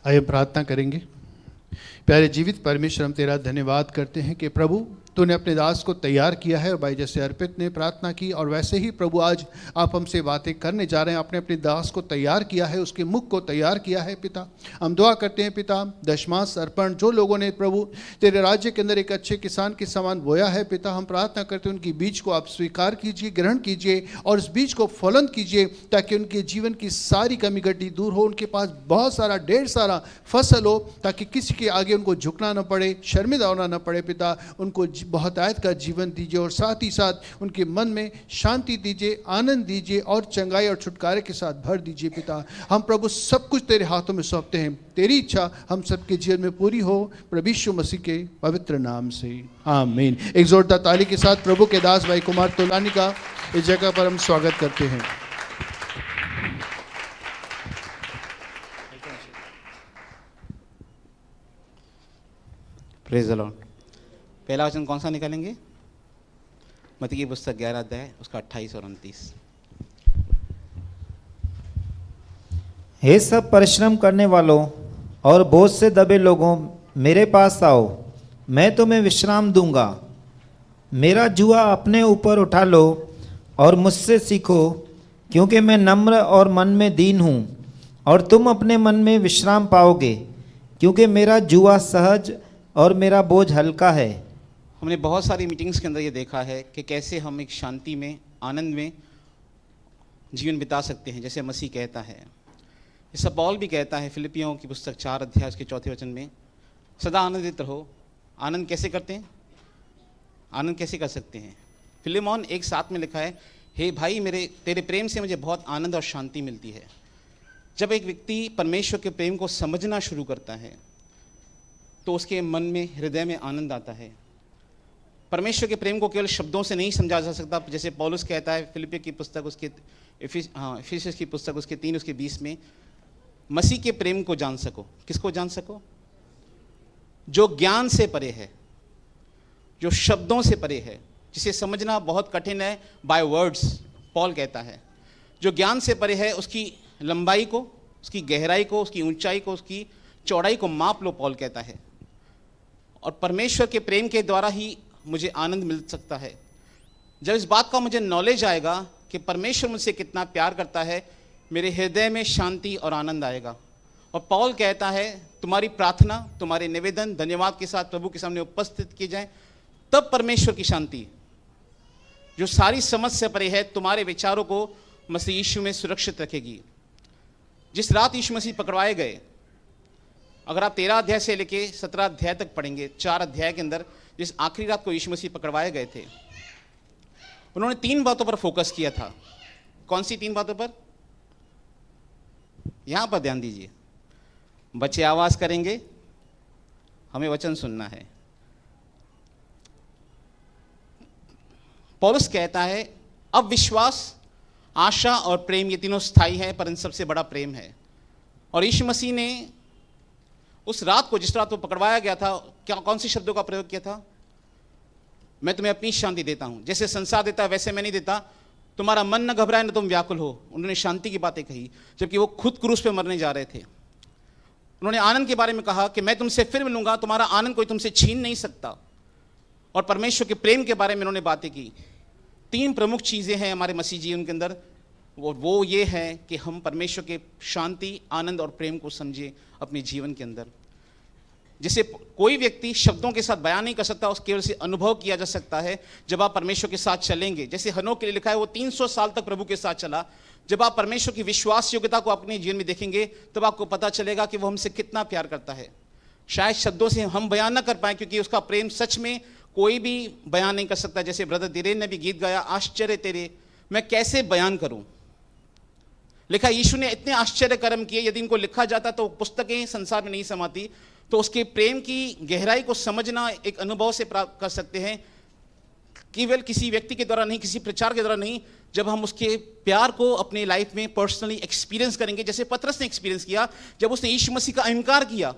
आइए प्रार्थना करेंगे। प्यारे जीवित परमेश्वर, हम तेरा धन्यवाद करते हैं कि प्रभु तूने अपने दास को तैयार किया है। और भाई जैसे अर्पित ने प्रार्थना की और वैसे ही प्रभु आज आप हमसे बातें करने जा रहे हैं। आपने अपने दास को तैयार किया है, उसके मुख को तैयार किया है पिता। हम दुआ करते हैं पिता, दशमांश अर्पण जो लोगों ने प्रभु तेरे राज्य के अंदर एक अच्छे किसान के समान बोया है पिता, हम प्रार्थना करते हैं उनकी बीज को आप स्वीकार कीजिए, ग्रहण कीजिए और उस बीज को फलन कीजिए, ताकि उनके जीवन की सारी कमी गड्डी दूर हो, उनके पास बहुत सारा ढेर सारा फसल हो, ताकि किसी के आगे उनको झुकना न पड़े, शर्मिंदा होना न पड़े पिता। उनको बहुत आयत का जीवन दीजिए और साथ ही साथ उनके मन में शांति दीजिए, आनंद दीजिए और चंगाई और छुटकारे के साथ भर दीजिए पिता। हम प्रभु सब कुछ तेरे हाथों में सौंपते हैं। तेरी इच्छा हम सबके जीवन में पूरी हो, प्रभु यीशु मसीह के पवित्र नाम से आमीन। एक जोरदार ताली के साथ प्रभु के दास भाई कुमार तोलानी का इस जगह पर हम स्वागत करते हैं। Praise the Lord. पहला वचन कौन सा निकालेंगे? मत्ती की पुस्तक 11 अध्याय उसका 28 और 29। हे सब परिश्रम करने वालों और बोझ से दबे लोगों, मेरे पास आओ, मैं तुम्हें विश्राम दूंगा। मेरा जुआ अपने ऊपर उठा लो और मुझसे सीखो, क्योंकि मैं नम्र और मन में दीन हूँ, और तुम अपने मन में विश्राम पाओगे, क्योंकि मेरा जुआ सहज और मेरा बोझ हल्का है। हमने बहुत सारी मीटिंग्स के अंदर ये देखा है कि कैसे हम एक शांति में, आनंद में जीवन बिता सकते हैं, जैसे मसीह कहता है। इस पौल भी कहता है फिलिपियों की पुस्तक 4 अध्याय उसके 4 वचन में, सदा आनंदित रहो। आनंद कैसे करते हैं? आनंद कैसे कर सकते हैं? फिलिमोन 1:7 में लिखा है, हे भाई मेरे, तेरे प्रेम से मुझे बहुत आनंद और शांति मिलती है। जब एक व्यक्ति परमेश्वर के प्रेम को समझना शुरू करता है तो उसके मन में, हृदय में आनंद आता है। परमेश्वर के प्रेम को केवल शब्दों से नहीं समझा जा सकता, जैसे पौलुस कहता है फिलिपियों की पुस्तक उसके इफिसियंस की पुस्तक उसके 3 उसके 20 में, मसीह के प्रेम को जान सको। किसको जान सको? जो ज्ञान से परे है, जो शब्दों से परे है, जिसे समझना बहुत कठिन है बाय वर्ड्स। पौल कहता है जो ज्ञान से परे है, उसकी लंबाई को, उसकी गहराई को, उसकी ऊंचाई को, उसकी चौड़ाई को माप लो, पौल कहता है। और परमेश्वर के प्रेम के द्वारा ही मुझे आनंद मिल सकता है। जब इस बात का मुझे नॉलेज आएगा कि परमेश्वर मुझसे कितना प्यार करता है, मेरे हृदय में शांति और आनंद आएगा। और पौल कहता है तुम्हारी प्रार्थना, तुम्हारे निवेदन धन्यवाद के साथ प्रभु के सामने उपस्थित किए जाएं, तब परमेश्वर की शांति जो सारी समझ से परे है, तुम्हारे विचारों को मसीह यीशु में सुरक्षित रखेगी। जिस रात यीशु मसीह पकड़वाए गए, अगर आप 13 अध्याय से लेके 17 अध्याय तक पढ़ेंगे, 4 अध्याय के अंदर जिस आखिरी रात को यीशु मसीह पकड़वाए गए थे, उन्होंने 3 बातों पर फोकस किया था। कौन सी 3 बातों पर? यहां पर ध्यान दीजिए। बच्चे आवाज करेंगे, हमें वचन सुनना है। पौलुस कहता है अब विश्वास, आशा और प्रेम, ये तीनों स्थायी है, पर इन सबसे बड़ा प्रेम है। और यीशु मसीह ने उस रात को, जिस रात को पकड़वाया गया था, क्या कौन सी शब्दों का प्रयोग किया था? मैं तुम्हें अपनी शांति देता हूं, जैसे संसार देता है वैसे मैं नहीं देता। तुम्हारा मन न घबराए न तुम व्याकुल हो। उन्होंने शांति की बातें कही, जबकि वो खुद क्रूस पे मरने जा रहे थे। उन्होंने आनंद के बारे में कहा कि मैं तुमसे फिर मिलूंगा, तुम्हारा आनंद कोई तुमसे छीन नहीं सकता। और परमेश्वर के प्रेम के बारे में उन्होंने बातें की। 3 प्रमुख चीजें हैं हमारे मसीह जीवन के अंदर, वो ये है कि हम परमेश्वर के शांति, आनंद और प्रेम को समझें अपने जीवन के अंदर, जिसे कोई व्यक्ति शब्दों के साथ बयान नहीं कर सकता, उस केवल से अनुभव किया जा सकता है जब आप परमेश्वर के साथ चलेंगे। जैसे हनोक के लिए लिखा है, वो 300 साल तक प्रभु के साथ चला। जब आप परमेश्वर की विश्वास योग्यता को अपने जीवन में देखेंगे, तब आपको पता चलेगा कि वो हमसे कितना प्यार करता है। शायद शब्दों से हम बयान ना कर पाए, क्योंकि उसका प्रेम सच में कोई भी बयान नहीं कर सकता। जैसे ब्रदर धीरेन ने भी गीत गाया, आश्चर्य तेरे, मैं कैसे बयान करूं। लिखा यीशु ने इतने आश्चर्य कर्म किए, यदि इनको लिखा जाता तो पुस्तकें संसार में नहीं समाती। तो उसके प्रेम की गहराई को समझना एक अनुभव से प्राप्त कर सकते हैं, केवल किसी व्यक्ति के द्वारा नहीं, किसी प्रचार के द्वारा नहीं। जब हम उसके प्यार को अपने लाइफ में पर्सनली एक्सपीरियंस करेंगे, जैसे पतरस ने एक्सपीरियंस किया, जब उसने यीशु मसीह का इनकार किया।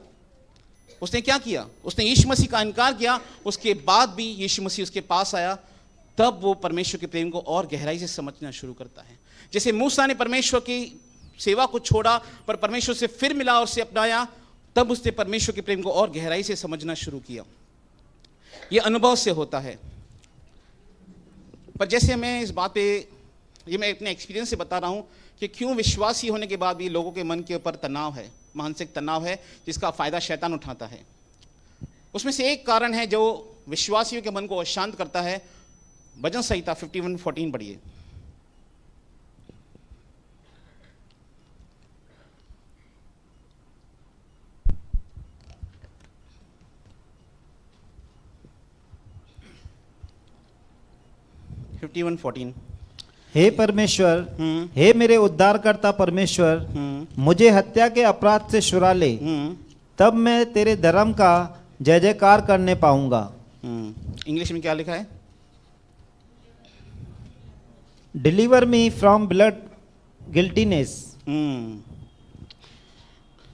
उसने क्या किया? उसने यीशु मसीह का इनकार किया, उसके बाद भी यीशु मसीह उसके पास आया, तब वो परमेश्वर के प्रेम को और गहराई से समझना शुरू करता है। जैसे मूसा ने परमेश्वर की सेवा को छोड़ा, पर परमेश्वर से फिर मिला और उसे अपनाया, तब उसने परमेश्वर के प्रेम को और गहराई से समझना शुरू किया। ये अनुभव से होता है। पर जैसे मैं इस बात पे, ये मैं अपने एक्सपीरियंस से बता रहा हूँ कि क्यों विश्वासी होने के बाद भी लोगों के मन के ऊपर तनाव है, मानसिक तनाव है, जिसका फ़ायदा शैतान उठाता है। उसमें से एक कारण है जो विश्वासियों के मन को अशांत करता है। भजन संहिता 51:14 पढ़िए। हे परमेश्वर, हे मेरे उद्धारकर्ता परमेश्वर, मुझे हत्या के अपराध से छुड़ा ले, तब मैं तेरे धर्म का जय जयकार करने पाऊंगा। इंग्लिश में क्या लिखा है? Deliver me from blood guiltiness.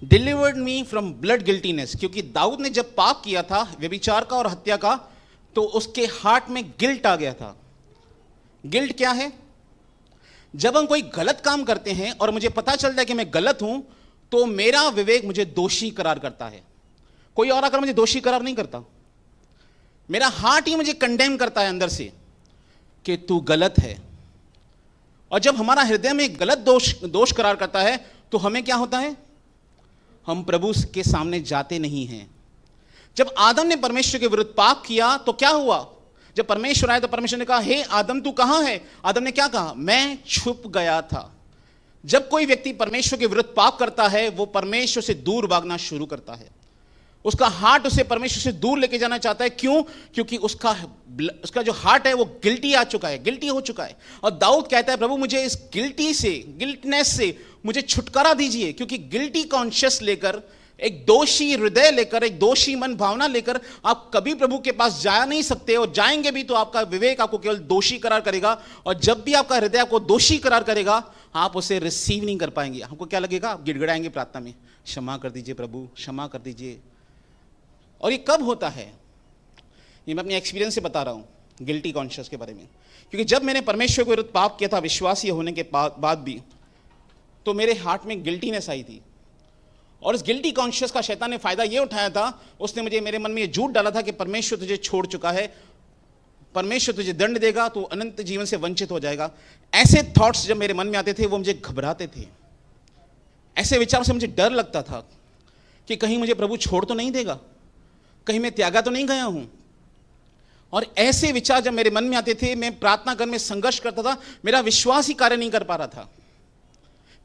Delivered me from blood guiltiness. क्योंकि दाऊद ने जब पाप किया था व्यभिचार का और हत्या का, तो उसके हार्ट में गिल्ट आ गया था। गिल्ट क्या है? जब हम कोई गलत काम करते हैं और मुझे पता चलता है कि मैं गलत हूं, तो मेरा विवेक मुझे दोषी करार करता है। कोई और आकर मुझे दोषी करार नहीं करता, मेरा हार्ट ही मुझे कंडेम करता है अंदर से कि तू गलत है। और जब हमारा हृदय में गलत दोष करार करता है, तो हमें क्या होता है? हम प्रभु के सामने जाते नहीं हैं। जब आदम ने परमेश्वर के विरुद्ध पाप किया तो क्या हुआ? जब परमेश्वर आए तो परमेश्वर ने कहा, हे आदम तू कहां है? आदम ने क्या कहा? मैं छुप गया था। जब कोई व्यक्ति परमेश्वर के विरुद्ध पाप करता है, वो परमेश्वर से दूर भागना शुरू करता है। उसका हार्ट उसे परमेश्वर से दूर लेके जाना चाहता है। क्यों? क्योंकि उसका जो हार्ट है वो गिल्टी आ चुका है, गिल्टी हो चुका है। और दाऊद कहता है, प्रभु मुझे इस गिल्टनेस से मुझे छुटकारा दीजिए। क्योंकि गिल्टी कॉन्शियस लेकर, एक दोषी हृदय लेकर, एक दोषी मन भावना लेकर आप कभी प्रभु के पास जा नहीं सकते। और जाएंगे भी तो आपका विवेक आपको केवल दोषी करार करेगा। और जब भी आपका हृदय आपको दोषी करार करेगा, आप उसे रिसीव नहीं कर पाएंगे। आपको क्या लगेगा? आप गिड़गिड़ाएंगे प्रार्थना में, क्षमा कर दीजिए प्रभु, क्षमा कर दीजिए। और ये कब होता है? ये मैं अपने एक्सपीरियंस से बता रहा हूं गिल्टी कॉन्शियस के बारे में। क्योंकि जब मैंने परमेश्वर के विरुद्ध पाप किया था विश्वासी होने के बाद भी, तो मेरे हार्ट में गिल्टीनेस आई थी। और इस गिल्टी कॉन्शियस का शैतान ने फायदा ये उठाया था, उसने मेरे मन में ये झूठ डाला था कि परमेश्वर तुझे छोड़ चुका है, परमेश्वर तुझे दंड देगा, तू अनंत जीवन से वंचित हो जाएगा। ऐसे थॉट्स जब मेरे मन में आते थे, वो मुझे घबराते थे। ऐसे विचारों से मुझे डर लगता था कि कहीं मुझे प्रभु छोड़ तो नहीं देगा, कहीं मैं त्यागा तो नहीं गया हूं। और ऐसे विचार जब मेरे मन में आते थे, मैं प्रार्थना करने में संघर्ष करता था। मेरा विश्वास ही कार्य नहीं कर पा रहा था,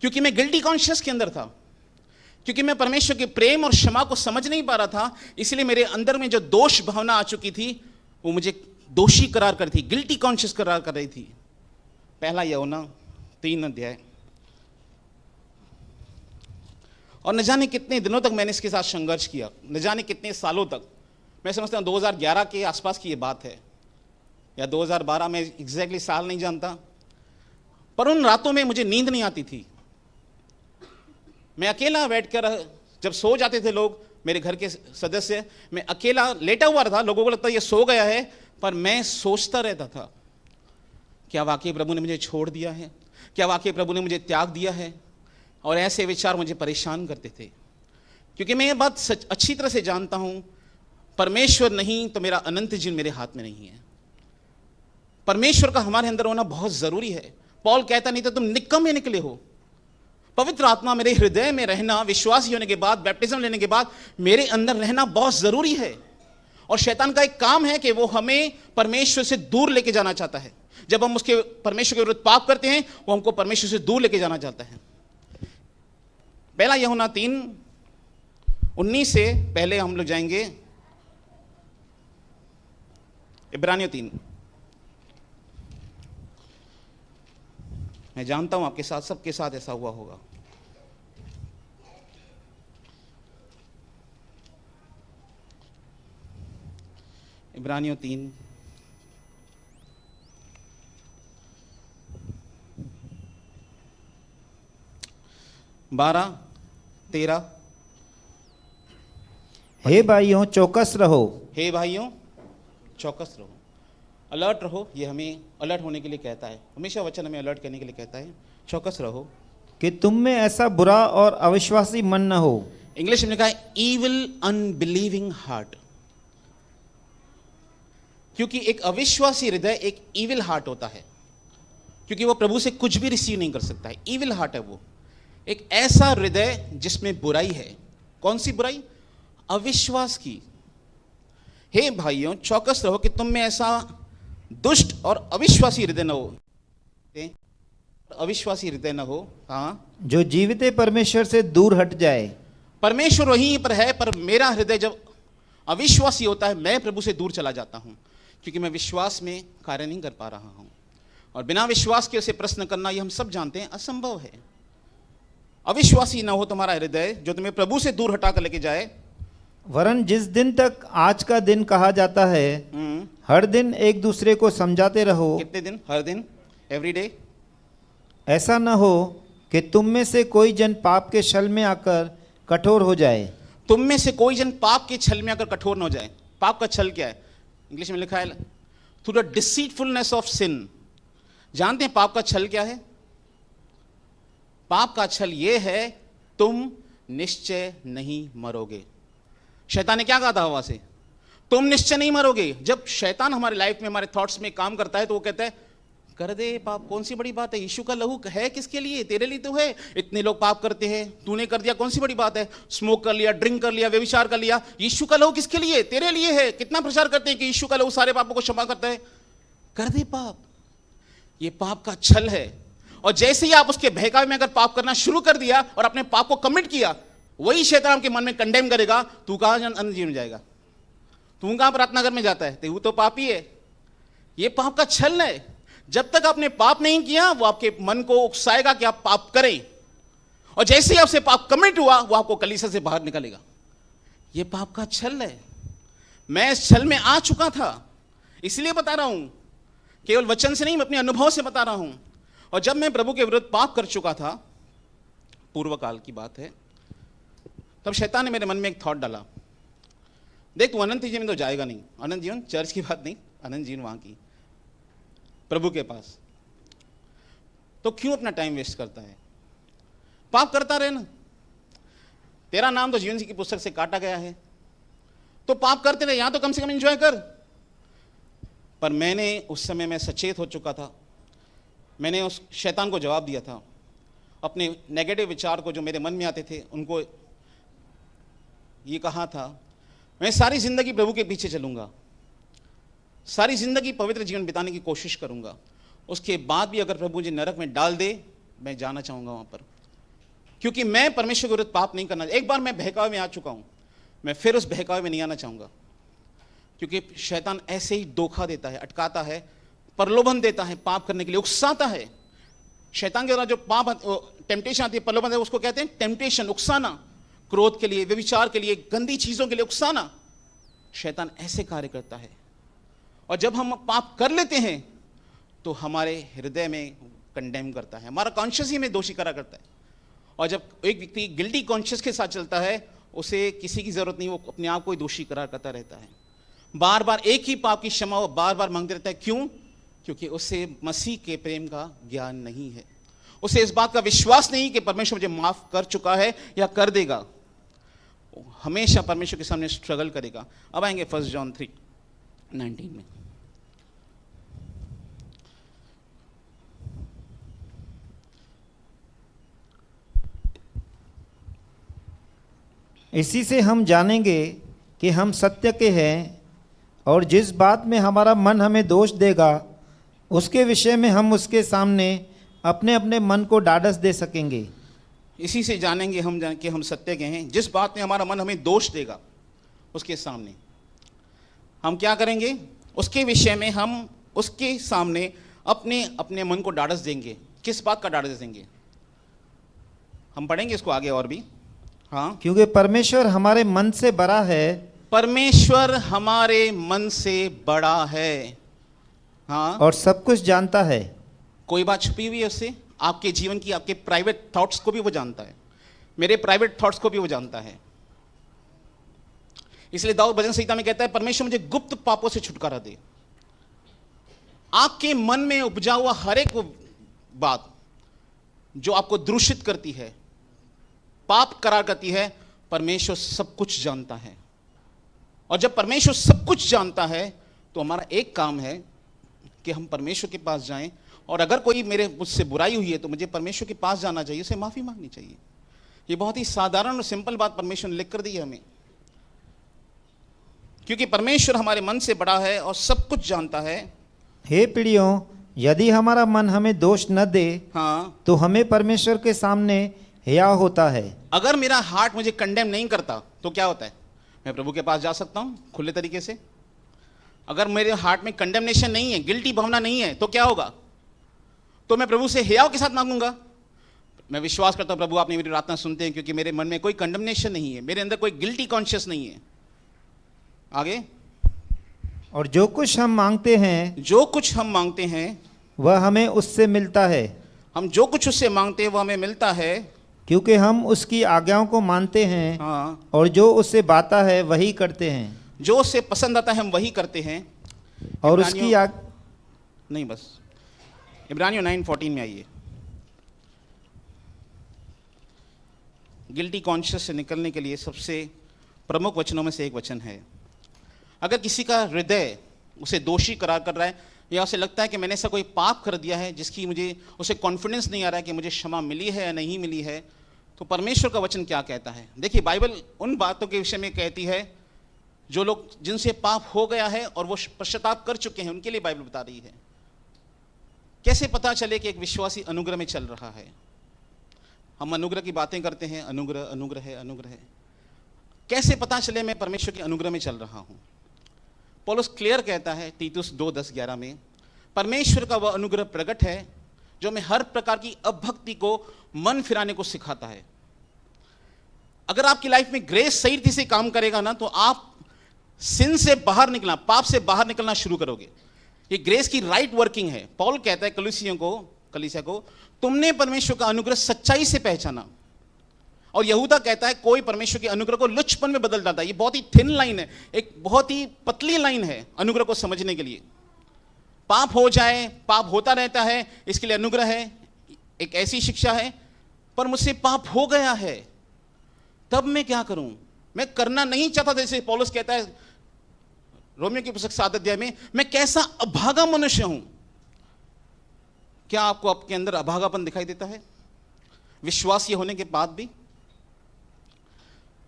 क्योंकि मैं गिल्टी कॉन्शियस के अंदर था, क्योंकि मैं परमेश्वर के प्रेम और क्षमा को समझ नहीं पा रहा था। इसलिए मेरे अंदर में जो दोष भावना आ चुकी थी, वो मुझे दोषी करार कर थी, गिल्टी कॉन्शियस करार कर रही थी। पहला यूहन्ना 3 अध्याय। और न जाने कितने दिनों तक मैंने इसके साथ संघर्ष किया, न जाने कितने सालों तक। मैं समझता हूँ 2011 के आसपास की ये बात है, या 2012, मैं एग्जैक्टली साल नहीं जानता। पर उन रातों में मुझे नींद नहीं आती थी। मैं अकेला बैठकर, जब सो जाते थे लोग, मेरे घर के सदस्य, मैं अकेला लेटा हुआ था। लोगों को लगता है ये सो गया है, पर मैं सोचता रहता था, क्या वाकई प्रभु ने मुझे छोड़ दिया है? क्या वाकई प्रभु ने मुझे त्याग दिया है? और ऐसे विचार मुझे परेशान करते थे, क्योंकि मैं ये बात अच्छी तरह से जानता हूं, परमेश्वर नहीं तो मेरा अनंत जीवन मेरे हाथ में नहीं है। परमेश्वर का हमारे अंदर होना बहुत जरूरी है। पौल कहता, नहीं तो तुम निकम्मे निकले हो। पवित्र आत्मा मेरे हृदय में रहना, विश्वासी होने के बाद, बैप्टिज्म लेने के बाद मेरे अंदर रहना बहुत जरूरी है। और शैतान का एक काम है कि वो हमें परमेश्वर से दूर लेके जाना चाहता है। जब हम उसके परमेश्वर के विरुद्ध पाप करते हैं, वो हमको परमेश्वर से दूर लेके जाना चाहता है। पहला यूहन्ना 3:19 से पहले हम लोग जाएंगे इब्रानियों 3। मैं जानता हूं आपके साथ, सबके साथ ऐसा हुआ होगा। इब्रानियों 3 12-13। हे भाइयों चौकस रहो। हे भाइयों चौकस रहो, अलर्ट रहो। ये हमें अलर्ट होने के लिए कहता है, हमेशा वचन हमें अलर्ट करने के लिए कहता है, चौकस रहो कि तुम में ऐसा बुरा और अविश्वासी मन न हो। इंग्लिश में लिखा है ईविल अनबिलीविंग हार्ट, क्योंकि एक अविश्वासी हृदय एक ईविल हार्ट होता है, क्योंकि वो प्रभु से कुछ भी रिसीव नहीं कर सकता है। ईविल हार्ट है वो, एक ऐसा हृदय जिसमें बुराई है। कौन सी बुराई? अविश्वास की। हे भाइयों, चौकस रहो कि तुम में ऐसा दुष्ट और अविश्वासी हृदय न हो, अविश्वासी हृदय न हो, हाँ, जो जीवित परमेश्वर से दूर हट जाए। परमेश्वर वहीं पर है, पर मेरा हृदय जब अविश्वासी होता है, मैं प्रभु से दूर चला जाता हूं, क्योंकि मैं विश्वास में कार्य नहीं कर पा रहा हूं। और बिना विश्वास के उसे प्रश्न करना, ये हम सब जानते हैं, असंभव है। अविश्वासी ना हो तुम्हारा हृदय, जो तुम्हें प्रभु से दूर हटा कर लेके जाए। वरन जिस दिन तक आज का दिन कहा जाता है, हर दिन एक दूसरे को समझाते रहो। कितने दिन? हर दिन, एवरी डे। ऐसा न हो कि तुम में से कोई जन पाप के छल में आकर कठोर हो जाए। तुम में से कोई जन पाप के छल में आकर कठोर न हो जाए। पाप का छल क्या है? इंग्लिश में लिखा है through the deceitfulness of sin. जानते हैं पाप का छल क्या है? पाप का छल ये है, तुम निश्चय नहीं मरोगे। शैतान ने क्या कहा था हवा से? तुम निश्चय नहीं मरोगे। जब शैतान हमारे लाइफ में, हमारे थॉट्स में काम करता है, तो वो कहता है कर दे पाप, कौन सी बड़ी बात है, यीशु का लहू है किसके लिए? तेरे लिए तो है। इतने लोग पाप करते हैं, तूने कर दिया, कौन सी बड़ी बात है? स्मोक कर लिया, ड्रिंक कर लिया, व्यभिचार कर लिया, यीशु का लहू किसके लिए? तेरे लिए है। कितना प्रचार करते हैं कि यीशु का लहू सारे पापों को क्षमा करता है। कर दे पाप। ये पाप का छल है। और जैसे ही आप उसके बहकावे में अगर पाप करना शुरू कर दिया और अपने पाप को कमिट किया, वही शैतान आपके मन में कंडेम करेगा, तू कहां अनंत जीवन में जाएगा, तू कहां प्रार्थना घर में जाता है, तू तो पापी है। ये पाप का छल है। जब तक आपने पाप नहीं किया, वो आपके मन को उकसाएगा कि आप पाप करें, और जैसे ही आपसे पाप कमिट हुआ, वो आपको कलीसिया से बाहर निकालेगा। ये पाप का छल है। मैं इस छल में आ चुका था, इसलिए बता रहा हूं, केवल वचन से नहीं, मैं अपने अनुभव से बता रहा हूं। और जब मैं प्रभु के विरुद्ध पाप कर चुका था, पूर्व काल की बात है, तब शैतान ने मेरे मन में एक थॉट डाला, देख तू अनंत जीवन में तो जाएगा नहीं। अनंत जीवन चर्च की बात नहीं, अनंत जीवन वहां की, प्रभु के पास। तो क्यों अपना टाइम वेस्ट करता है? पाप करता रहे ना। तेरा नाम तो जीवन की पुस्तक से काटा गया है, तो पाप करते रहे, यहां तो कम से कम एंजॉय कर। पर मैंने उस समय में सचेत हो चुका था। मैंने उस शैतान को जवाब दिया था। अपने नेगेटिव विचार को जो मेरे मन में आते थे, उनको ये कहा था, मैं सारी जिंदगी प्रभु के पीछे चलूंगा, सारी जिंदगी पवित्र जीवन बिताने की कोशिश करूंगा, उसके बाद भी अगर प्रभु जी नरक में डाल दे, मैं जाना चाहूंगा वहां पर, क्योंकि मैं परमेश्वर के विरुद्ध पाप नहीं करना। एक बार मैं बहकावे में आ चुका हूं, मैं फिर उस बहकावे में नहीं आना चाहूंगा, क्योंकि शैतान ऐसे ही धोखा देता है, अटकाता है, प्रलोभन देता है, पाप करने के लिए उकसाता है। शैतान के द्वारा जो पाप टेम्पटेशन आती है, प्रलोभन है, उसको कहते हैं टेम्पटेशन, उकसाना, क्रोध के लिए, व्यभिचार के लिए, गंदी चीजों के लिए उकसाना। शैतान ऐसे कार्य करता है। और जब हम पाप कर लेते हैं, तो हमारे हृदय में कंडेम करता है, हमारा कॉन्शियस ही में दोषी करा करता है। और जब एक व्यक्ति गिल्टी कॉन्शियस के साथ चलता है, उसे किसी की जरूरत नहीं, वो अपने आप को ही दोषी करार करता रहता है। बार बार एक ही पाप की क्षमा वो बार बार मांगते रहता है। क्यों? क्योंकि उसे मसीह के प्रेम का ज्ञान नहीं है, उसे इस बात का विश्वास नहीं कि परमेश्वर मुझे माफ कर चुका है या कर देगा। हमेशा परमेश्वर के सामने स्ट्रगल करेगा। अब आएंगे 1 जॉन 3:19 में। इसी से हम जानेंगे कि हम सत्य के हैं, और जिस बात में हमारा मन हमें दोष देगा, उसके विषय में हम उसके सामने अपने अपने मन को ढाढ़स दे सकेंगे। इसी से जानेंगे हम कि हम सत्य के हैं, जिस बात में हमारा मन हमें दोष देगा, उसके सामने हम क्या करेंगे? उसके विषय में हम उसके सामने अपने अपने मन को ढाढ़स देंगे। किस बात का ढाढ़स देंगे? हम पढ़ेंगे इसको आगे और भी। हाँ, क्योंकि परमेश्वर हमारे मन से बड़ा है। परमेश्वर हमारे मन से बड़ा है, हाँ, और सब कुछ जानता है। कोई बात छुपी हुई है उससे? आपके जीवन की, आपके प्राइवेट थॉट्स को भी वो जानता है, मेरे प्राइवेट थॉट्स को भी वो जानता है। इसलिए दाऊद भजन संहिता में कहता है, परमेश्वर मुझे गुप्त पापों से छुटकारा दे। आपके मन में उपजा हुआ हर एक बात जो आपको दूषित करती है, पाप करार करती है, परमेश्वर सब कुछ जानता है। और जब परमेश्वर सब कुछ जानता है तो हमारा एक काम है कि हम परमेश्वर के पास जाएं, और अगर कोई मुझसे बुराई हुई है तो मुझे परमेश्वर के पास जाना चाहिए, उसे माफी मांगनी चाहिए। ये बहुत ही साधारण और सिंपल बात परमेश्वर ने लिख कर दी है हमें, क्योंकि परमेश्वर हमारे मन से बड़ा है और सब कुछ जानता है। हे प्रियो, यदि हमारा मन हमें दोष न दे हाँ, तो हमें परमेश्वर के सामने हिया होता है। अगर मेरा हार्ट मुझे कंडेम नहीं करता तो क्या होता है? मैं प्रभु के पास जा सकता हूं खुले तरीके से। अगर मेरे हार्ट में कंडेमनेशन नहीं है, गिल्टी भावना नहीं है, तो क्या होगा? तो मैं प्रभु से हियाव के साथ मांगूंगा। मैं विश्वास करता हूं प्रभु आपने मेरी प्रार्थना सुनते हैं, क्योंकि मेरे मन में कोई कंडेमनेशन नहीं है, मेरे अंदर कोई गिल्टी कॉन्शियस नहीं है। आगे, और जो कुछ हम मांगते हैं वह हमें उससे मिलता है, हम जो कुछ उससे मांगते हैं वो हमें मिलता है, क्योंकि हम उसकी आज्ञाओं को मानते हैं हाँ, और जो उससे बाता है वही करते हैं। जो उससे पसंद आता है हम वही करते हैं। और उसकी नहीं, बस इब्रानियों 9:14 में आइए। गिल्टी कॉन्शियस से निकलने के लिए सबसे प्रमुख वचनों में से एक वचन है। अगर किसी का हृदय उसे दोषी करार कर रहा है, या उसे लगता है कि मैंने ऐसा कोई पाप कर दिया है जिसकी उसे कॉन्फिडेंस नहीं आ रहा है कि मुझे क्षमा मिली है या नहीं मिली है, तो परमेश्वर का वचन क्या कहता है? देखिए, बाइबल उन बातों के विषय में कहती है जो लोग जिनसे पाप हो गया है और वो पश्चाताप कर चुके हैं, उनके लिए बाइबल बता रही है। कैसे पता चले कि एक विश्वासी अनुग्रह में चल रहा है? हम अनुग्रह की बातें करते हैं, अनुग्रह अनुग्रह है, अनुग्रह है। कैसे पता चले मैं परमेश्वर के अनुग्रह में चल रहा हूं? पौलुस क्लियर कहता है तीतुस 2:10-11 में, परमेश्वर का वह अनुग्रह प्रकट है जो हमें हर प्रकार की अभक्ति को मन फिराने को सिखाता है। अगर आपकी लाइफ में ग्रेस सही रीति से काम करेगा ना, तो आप सिन से बाहर निकलना, पाप से बाहर निकलना शुरू करोगे। ये ग्रेस की राइट वर्किंग है। पौल कहता है कलीसिया को, तुमने परमेश्वर का अनुग्रह सच्चाई से पहचाना। और यहूदा कहता है कोई परमेश्वर के अनुग्रह को लुच्चपन में बदल डालता है। ये बहुत ही थिन लाइन है, एक बहुत ही पतली लाइन है अनुग्रह को समझने के लिए। पाप हो जाए, पाप होता रहता है, इसके लिए अनुग्रह है, एक ऐसी शिक्षा है। पर मुझसे पाप हो गया है, तब मैं क्या करूं? मैं करना नहीं चाहता, जैसे पौलुस कहता है रोमियो की पुस्तक 7 अध्याय में, मैं कैसा अभागा मनुष्य हूं। क्या आपको आपके अंदर अभागापन दिखाई देता है? विश्वासी होने के बाद भी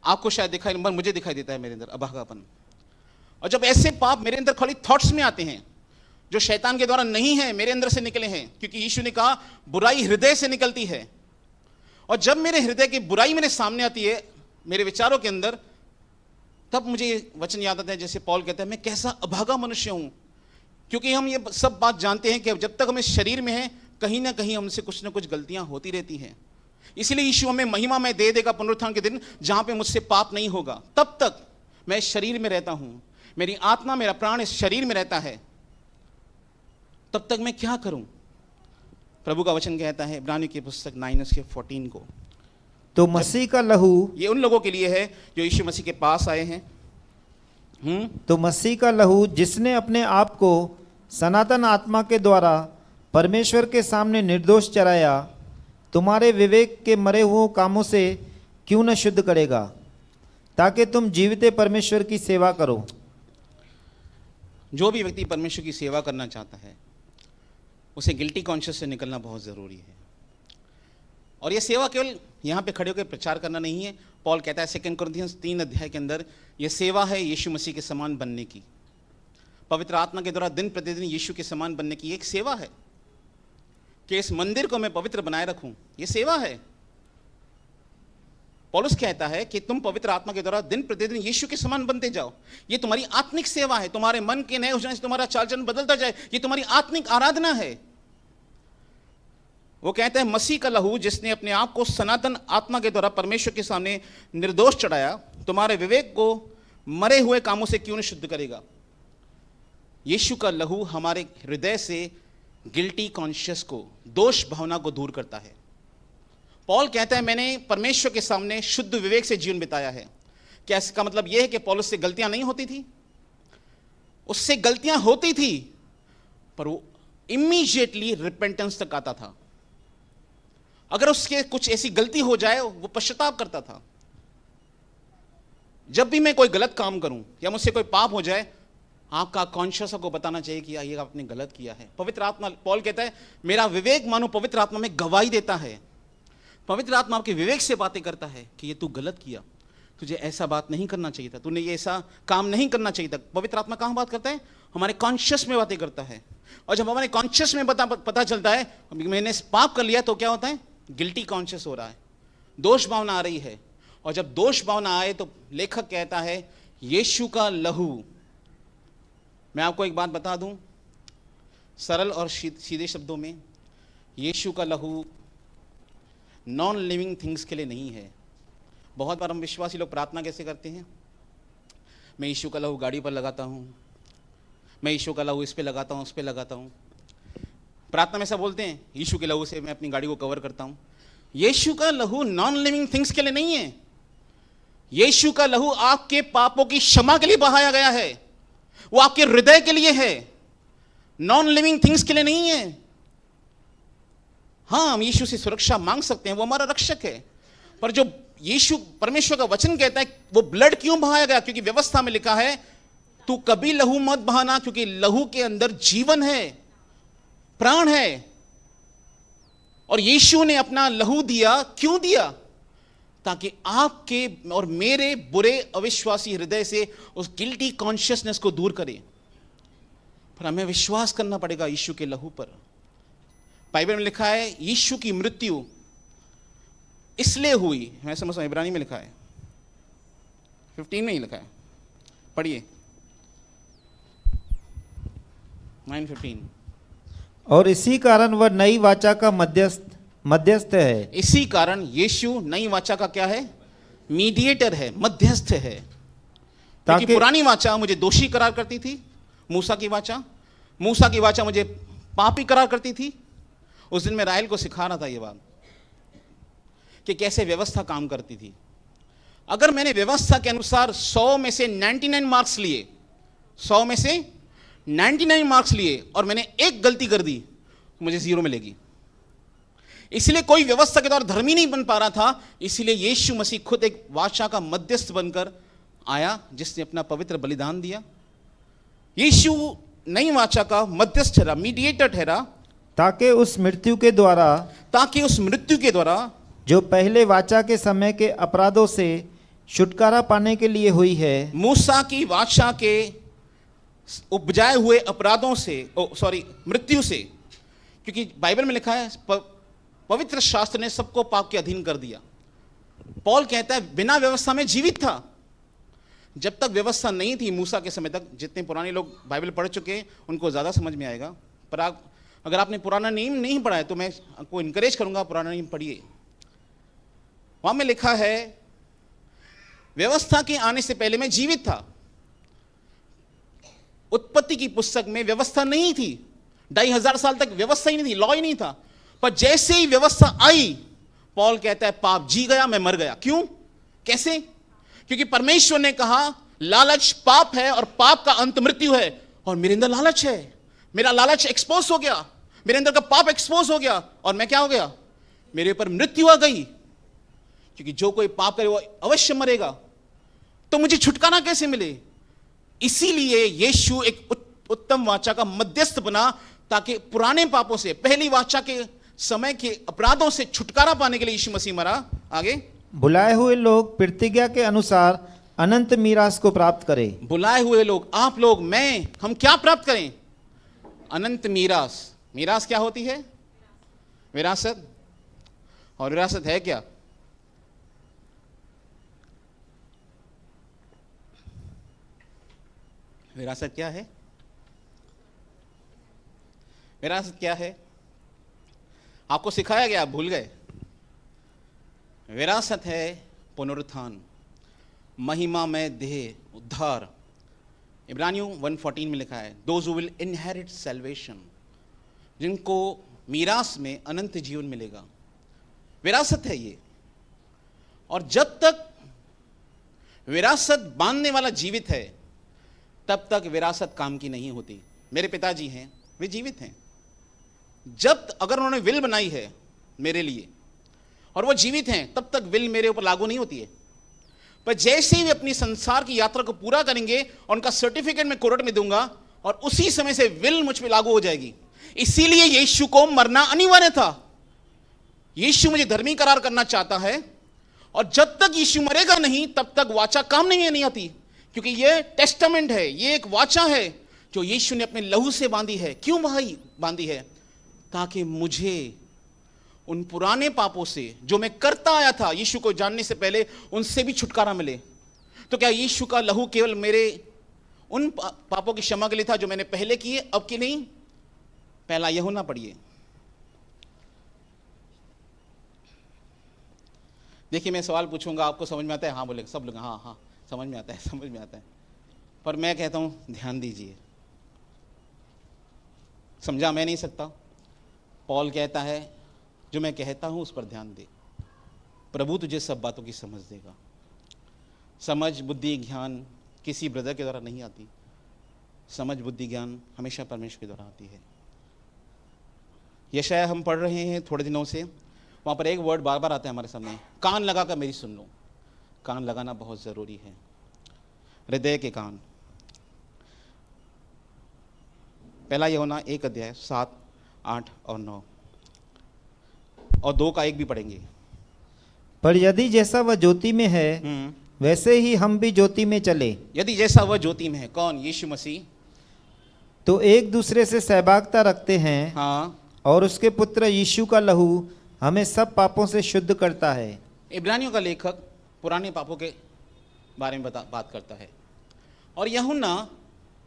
आपको शायद दिखाई, मुझे दिखाई देता है मेरे अंदर अभागापन। और जब ऐसे पाप मेरे अंदर खाली थॉट्स में आते हैं जो शैतान के द्वारा नहीं है, मेरे अंदर से निकले हैं, क्योंकि यीशु ने कहा बुराई हृदय से निकलती है। और जब मेरे हृदय की बुराई मेरे सामने आती है, मेरे विचारों के अंदर, तब मुझे वचन याद आता है जैसे पौल कहता है मैं कैसा अभागा मनुष्य हूं। क्योंकि हम ये सब बात जानते हैं कि जब तक हम इस शरीर में हैं, कहीं ना कहीं हमसे कुछ ना कुछ गलतियां होती रहती हैं। इसलिए यीशु हमें महिमा में दे देगा पुनरुत्थान के दिन, जहां पे मुझसे पाप नहीं होगा। तब तक मैं इस शरीर में रहता हूं, मेरी आत्मा, मेरा प्राण इस शरीर में रहता है। तब तक मैं क्या करूं? प्रभु का वचन कहता है इब्रानियों की पुस्तक 9:14 को, तो मसीह का लहू, ये उन लोगों के लिए है जो यीशु मसीह के पास आए हैं। तो मसीह का लहू जिसने अपने आप को सनातन आत्मा के द्वारा परमेश्वर के सामने निर्दोष चराया, तुम्हारे विवेक के मरे हुए कामों से क्यों न शुद्ध करेगा, ताकि तुम जीवित परमेश्वर की सेवा करो। जो भी व्यक्ति परमेश्वर की सेवा करना चाहता है, उसे गिल्टी कॉन्शियस से निकलना बहुत ज़रूरी है। और यह सेवा केवल यहाँ पे खड़े होकर प्रचार करना नहीं है। पॉल कहता है 2 कुरिन्थियंस 3 अध्याय के अंदर, यह सेवा है यीशु मसीह के समान बनने की। पवित्र आत्मा के द्वारा दिन प्रतिदिन यीशु के समान बनने की एक सेवा है कि इस मंदिर को मैं पवित्र बनाए रखूं। यह सेवा है। पौलुस कहता है कि तुम पवित्र आत्मा के द्वारा दिन प्रतिदिन यीशु के समान बनते जाओ। ये तुम्हारी आत्मिक सेवा है। तुम्हारे मन के नए हो जाने से तुम्हारा चाल चलन बदलता जाए, ये तुम्हारी आत्मिक आराधना है। वो कहते हैं मसीह का लहू जिसने अपने आप को सनातन आत्मा के द्वारा परमेश्वर के सामने निर्दोष चढ़ाया, तुम्हारे विवेक को मरे हुए कामों से क्यों न शुद्ध करेगा। यीशु का लहू हमारे हृदय से गिल्टी कॉन्शियस को, दोष भावना को दूर करता है। पौल कहता है मैंने परमेश्वर के सामने शुद्ध विवेक से जीवन बिताया है। क्या इसका मतलब यह है कि पौलुस से गलतियां नहीं होती थी? उससे गलतियां होती थी, पर वो इमीडिएटली रिपेंटेंस तक आता था। अगर उसके कुछ ऐसी गलती हो जाए, वो पश्चाताप करता था। जब भी मैं कोई गलत काम करूं या मुझसे कोई पाप हो जाए, आपका कॉन्शियस को बताना चाहिए कि ये आपने गलत किया है। पवित्र आत्मा, पौल कहता है, मेरा विवेक मानो पवित्र आत्मा में गवाही देता है। पवित्र आत्मा आपके विवेक से बातें करता है कि ये तू गलत किया, तुझे ऐसा बात नहीं करना चाहिए था, तूने ये ऐसा काम नहीं करना चाहिए था। पवित्र आत्मा कहाँ बात करता है? हमारे कॉन्शियस में बातें करता है। और जब हमारे कॉन्शियस में पता चलता है मैंने पाप कर लिया, तो क्या होता है? गिल्टी कॉन्शियस हो रहा है, दोष भावना आ रही है। और जब दोष भावना आए तो लेखक कहता है यीशु का लहू। मैं आपको एक बात बता दूं सरल और सीधे शब्दों में, यीशु का लहू नॉन लिविंग थिंग्स के लिए नहीं है। बहुत बार हम विश्वासी लोग प्रार्थना कैसे करते हैं? मैं यीशु का लहू गाड़ी पर लगाता हूं, मैं यीशु का लहू इस पे लगाता हूं, उस पे लगाता हूं। प्रार्थना में ऐसा बोलते हैं, यीशु के लहू से मैं अपनी गाड़ी को कवर करता हूं। यीशु का लहू नॉन लिविंग थिंग्स के लिए नहीं है। यीशु का लहू आपके पापों की क्षमा के लिए बहाया गया है, वो आपके हृदय के लिए है, नॉन लिविंग थिंग्स के लिए नहीं है। हाँ, हम यीशु से सुरक्षा मांग सकते हैं, वो हमारा रक्षक है, पर जो यीशु परमेश्वर का वचन कहता है वो ब्लड क्यों बहाया गया? क्योंकि व्यवस्था में लिखा है तू कभी लहू मत बहाना, क्योंकि लहू के अंदर जीवन है, प्राण है। और यीशु ने अपना लहू दिया, क्यों दिया? ताकि आपके और मेरे बुरे अविश्वासी हृदय से उस गिल्टी कॉन्शियसनेस को दूर करे। पर हमें विश्वास करना पड़ेगा यीशु के लहू पर। बाइबल में लिखा है यीशु की मृत्यु इसलिए हुई, मैं समझता हूं इब्रानी में लिखा है, 15 में ही लिखा है, पढ़िए 9:15। और इसी कारण वह नई वाचा का मध्यस्थ है। इसी कारण यीशु नई वाचा का क्या है? मीडिएटर है, मध्यस्थ है। ताकि पुरानी वाचा मुझे दोषी करार करती थी, मूसा की वाचा मुझे पापी करार करती थी। उस दिन मैं राहेल को सिखा रहा था ये बात कि कैसे व्यवस्था काम करती थी। अगर मैंने व्यवस्था के अनुसार 100 में से 99 मार्क्स लिए, 100 में से 99 मार्क्स लिए और मैंने एक गलती कर दी, मुझे 0 मिलेगी। इसलिए कोई व्यवस्था के द्वारा धर्मी नहीं बन पा रहा था, इसलिए यीशु मसीह खुद एक वाचा का मध्यस्थ बनकर आया, जिसने अपना पवित्र बलिदान दिया। यीशु नई वाचा का मध्यस्थ ठहरा, मीडिएटर ठहरा, ताकि उस मृत्यु के द्वारा जो पहले वाचा के समय के अपराधों से छुटकारा पाने के लिए हुई है, मूसा की वाचा के उपजाए हुए अपराधों से, मृत्यु से। क्योंकि बाइबल में लिखा है पवित्र शास्त्र ने सबको पाप के अधीन कर दिया। पौल कहता है बिना व्यवस्था में जीवित था। जब तक व्यवस्था नहीं थी मूसा के समय तक, जितने पुराने लोग बाइबल पढ़ चुके हैं उनको ज़्यादा समझ में आएगा, पर अगर आपने पुराना नियम नहीं पढ़ा है तो मैं आपको इनकरेज करूंगा पुराना नियम पढ़िए। वहां में लिखा है व्यवस्था के आने से पहले मैं जीवित था। उत्पत्ति की पुस्तक में व्यवस्था नहीं थी, 2500 साल तक व्यवस्था ही नहीं थी, लॉ ही नहीं था। पर जैसे ही व्यवस्था आई, पौल कहता है पाप जी गया, मैं मर गया। क्यों? कैसे? क्योंकि परमेश्वर ने कहा लालच पाप है और पाप का अंत मृत्यु है, और मेरे अंदर लालच है, मेरा लालच एक्सपोज हो गया, मेरे अंदर का पाप एक्सपोज हो गया, और मैं क्या हो गया? मेरे ऊपर मृत्यु आ गई। क्योंकि जो कोई पाप करे वो अवश्य मरेगा, तो मुझे छुटकारा कैसे मिले? इसीलिए यीशु एक उत्तम वाचा का मध्यस्थ बना, ताकि पुराने पापों से, पहली वाचा के समय के अपराधों से छुटकारा पाने के लिए यीशु मसीह मरा। आगे, बुलाए हुए लोग प्रतिज्ञा के अनुसार अनंत मीरास को प्राप्त करें। बुलाए हुए लोग, आप लोग, मैं, हम क्या प्राप्त करें? अनंत मीरास। मीरास क्या होती है? विरासत। और विरासत है क्या? विरासत क्या है? विरासत क्या है? आपको सिखाया गया, आप भूल गए। विरासत है पुनरुत्थान, महिमा में देह, उद्धार। इब्रानियों 1:14 में लिखा है those who will inherit salvation, जिनको मीरास में अनंत जीवन मिलेगा। विरासत है ये। और जब तक विरासत बांधने वाला जीवित है, तब तक विरासत काम की नहीं होती। मेरे पिताजी हैं, वे जीवित हैं। जब अगर उन्होंने विल बनाई है मेरे लिए और वो जीवित हैं, तब तक विल मेरे ऊपर लागू नहीं होती है। पर जैसे ही वे अपनी संसार की यात्रा को पूरा करेंगे और उनका सर्टिफिकेट मैं कोर्ट में दूंगा और उसी समय से विल मुझ पे लागू हो जाएगी। इसीलिए यीशु को मरना अनिवार्य था। यीशु मुझे धर्मी करार करना चाहता है और जब तक यीशु मरेगा नहीं तब तक वाचा काम नहीं आती, क्योंकि यह टेस्टामेंट है, यह एक वाचा है जो यीशु ने अपने लहू से बांधी है। क्यों भाई बांधी है? ताकि मुझे उन पुराने पापों से जो मैं करता आया था यीशु को जानने से पहले, उनसे भी छुटकारा मिले। तो क्या यीशु का लहू केवल मेरे उन पापों की क्षमा के लिए था जो मैंने पहले किए, अब की नहीं? पहला यूहन्ना पढ़िए। देखिए मैं सवाल पूछूंगा, आपको समझ में आता है? हाँ बोलेगा सब लोग, हाँ हाँ समझ में आता है, समझ में आता है। पर मैं कहता हूं ध्यान दीजिए, समझा मैं नहीं सकता। पॉल कहता है जो मैं कहता हूं उस पर ध्यान दे, प्रभु तुझे सब बातों की समझ देगा। समझ बुद्धि ज्ञान किसी ब्रदर के द्वारा नहीं आती, समझ बुद्धि ज्ञान हमेशा परमेश्वर के द्वारा आती है। यशाया हम पढ़ रहे हैं थोड़े दिनों से, वहाँ पर एक वर्ड बार बार आता है हमारे सामने, कान लगाकर मेरी सुन लो। कान लगाना बहुत ज़रूरी है, हृदय के कान। पहला यूहन्ना 1 अध्याय 7, 8 और 9 और 2 का 1 भी पढ़ेंगे। पर यदि जैसा वह ज्योति में है वैसे ही हम भी ज्योति में चले। यदि जैसा वह ज्योति में है, कौन? यीशु मसीह। तो एक दूसरे से सहभागिता रखते हैं। हाँ, और उसके पुत्र यीशु का लहू हमें सब पापों से शुद्ध करता है। इब्रानियों का लेखक पुराने पापों के बारे में बात करता है और यूहन्ना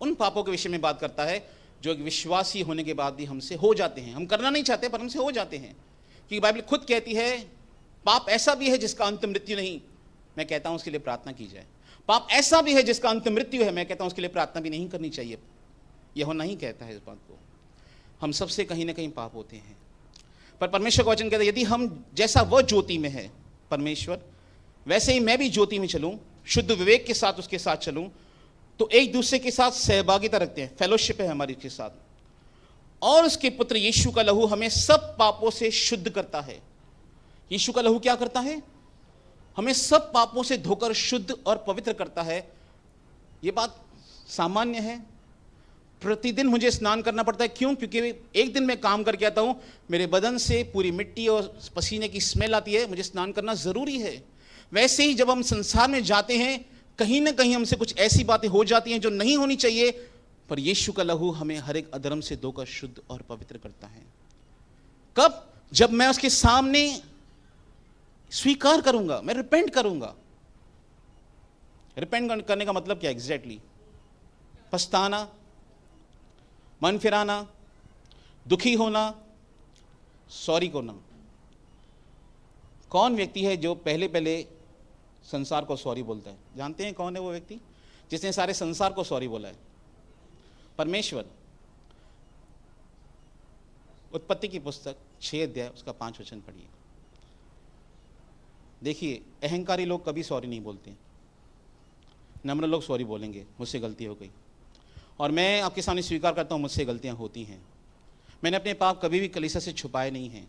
उन पापों के विषय में बात करता है जो एक विश्वासी होने के बाद भी हमसे हो जाते हैं। हम करना नहीं चाहते पर हमसे हो जाते हैं, क्योंकि बाइबल खुद कहती है पाप ऐसा भी है जिसका अंत मृत्यु नहीं। मैं कहता हूं उसके लिए प्रार्थना की जाए। पाप ऐसा भी है जिसका अंत मृत्यु है। मैं कहता हूं उसके लिए प्रार्थना भी नहीं करनी चाहिए। यूहन्ना ही कहता है इस बात को। हम सबसे कहीं ना कहीं पाप होते हैं, पर परमेश्वर का वचन कहता है यदि हम जैसा वह ज्योति में है परमेश्वर, वैसे ही मैं भी ज्योति में चलूं, शुद्ध विवेक के साथ उसके साथ चलूं, तो एक दूसरे के साथ सहभागिता रखते हैं, फेलोशिप है हमारी उसके साथ। और उसके पुत्र यीशु का लहू हमें सब पापों से शुद्ध करता है। यीशु का लहू क्या करता है? हमें सब पापों से धोकर शुद्ध और पवित्र करता है। यह बात सामान्य है। प्रतिदिन मुझे स्नान करना पड़ता है। क्यों? क्योंकि एक दिन मैं काम करके आता हूं, मेरे बदन से पूरी मिट्टी और पसीने की स्मेल आती है, मुझे स्नान करना जरूरी है। वैसे ही जब हम संसार में जाते हैं, कहीं ना कहीं हमसे कुछ ऐसी बातें हो जाती हैं जो नहीं होनी चाहिए, पर यीशु का लहू हमें हर एक अधर्म से धोकर शुद्ध और पवित्र करता है। कब? जब मैं उसके सामने स्वीकार करूंगा, मैं रिपेंट करूंगा। रिपेंट करने का मतलब क्या एग्जैक्टली? पछताना, मन फिराना, दुखी होना, सॉरी करना। कौन व्यक्ति है जो पहले पहले संसार को सॉरी बोलता है? जानते हैं कौन है वो व्यक्ति जिसने सारे संसार को सॉरी बोला है? परमेश्वर। उत्पत्ति की पुस्तक 6 अध्याय उसका 5 वचन पढ़िए। देखिए, अहंकारी लोग कभी सॉरी नहीं बोलते, नम्र लोग सॉरी बोलेंगे, मुझसे गलती हो गई। और मैं आपके सामने स्वीकार करता हूँ मुझसे गलतियाँ होती हैं। मैंने अपने पाप कभी भी कलीसिया से छुपाए नहीं हैं,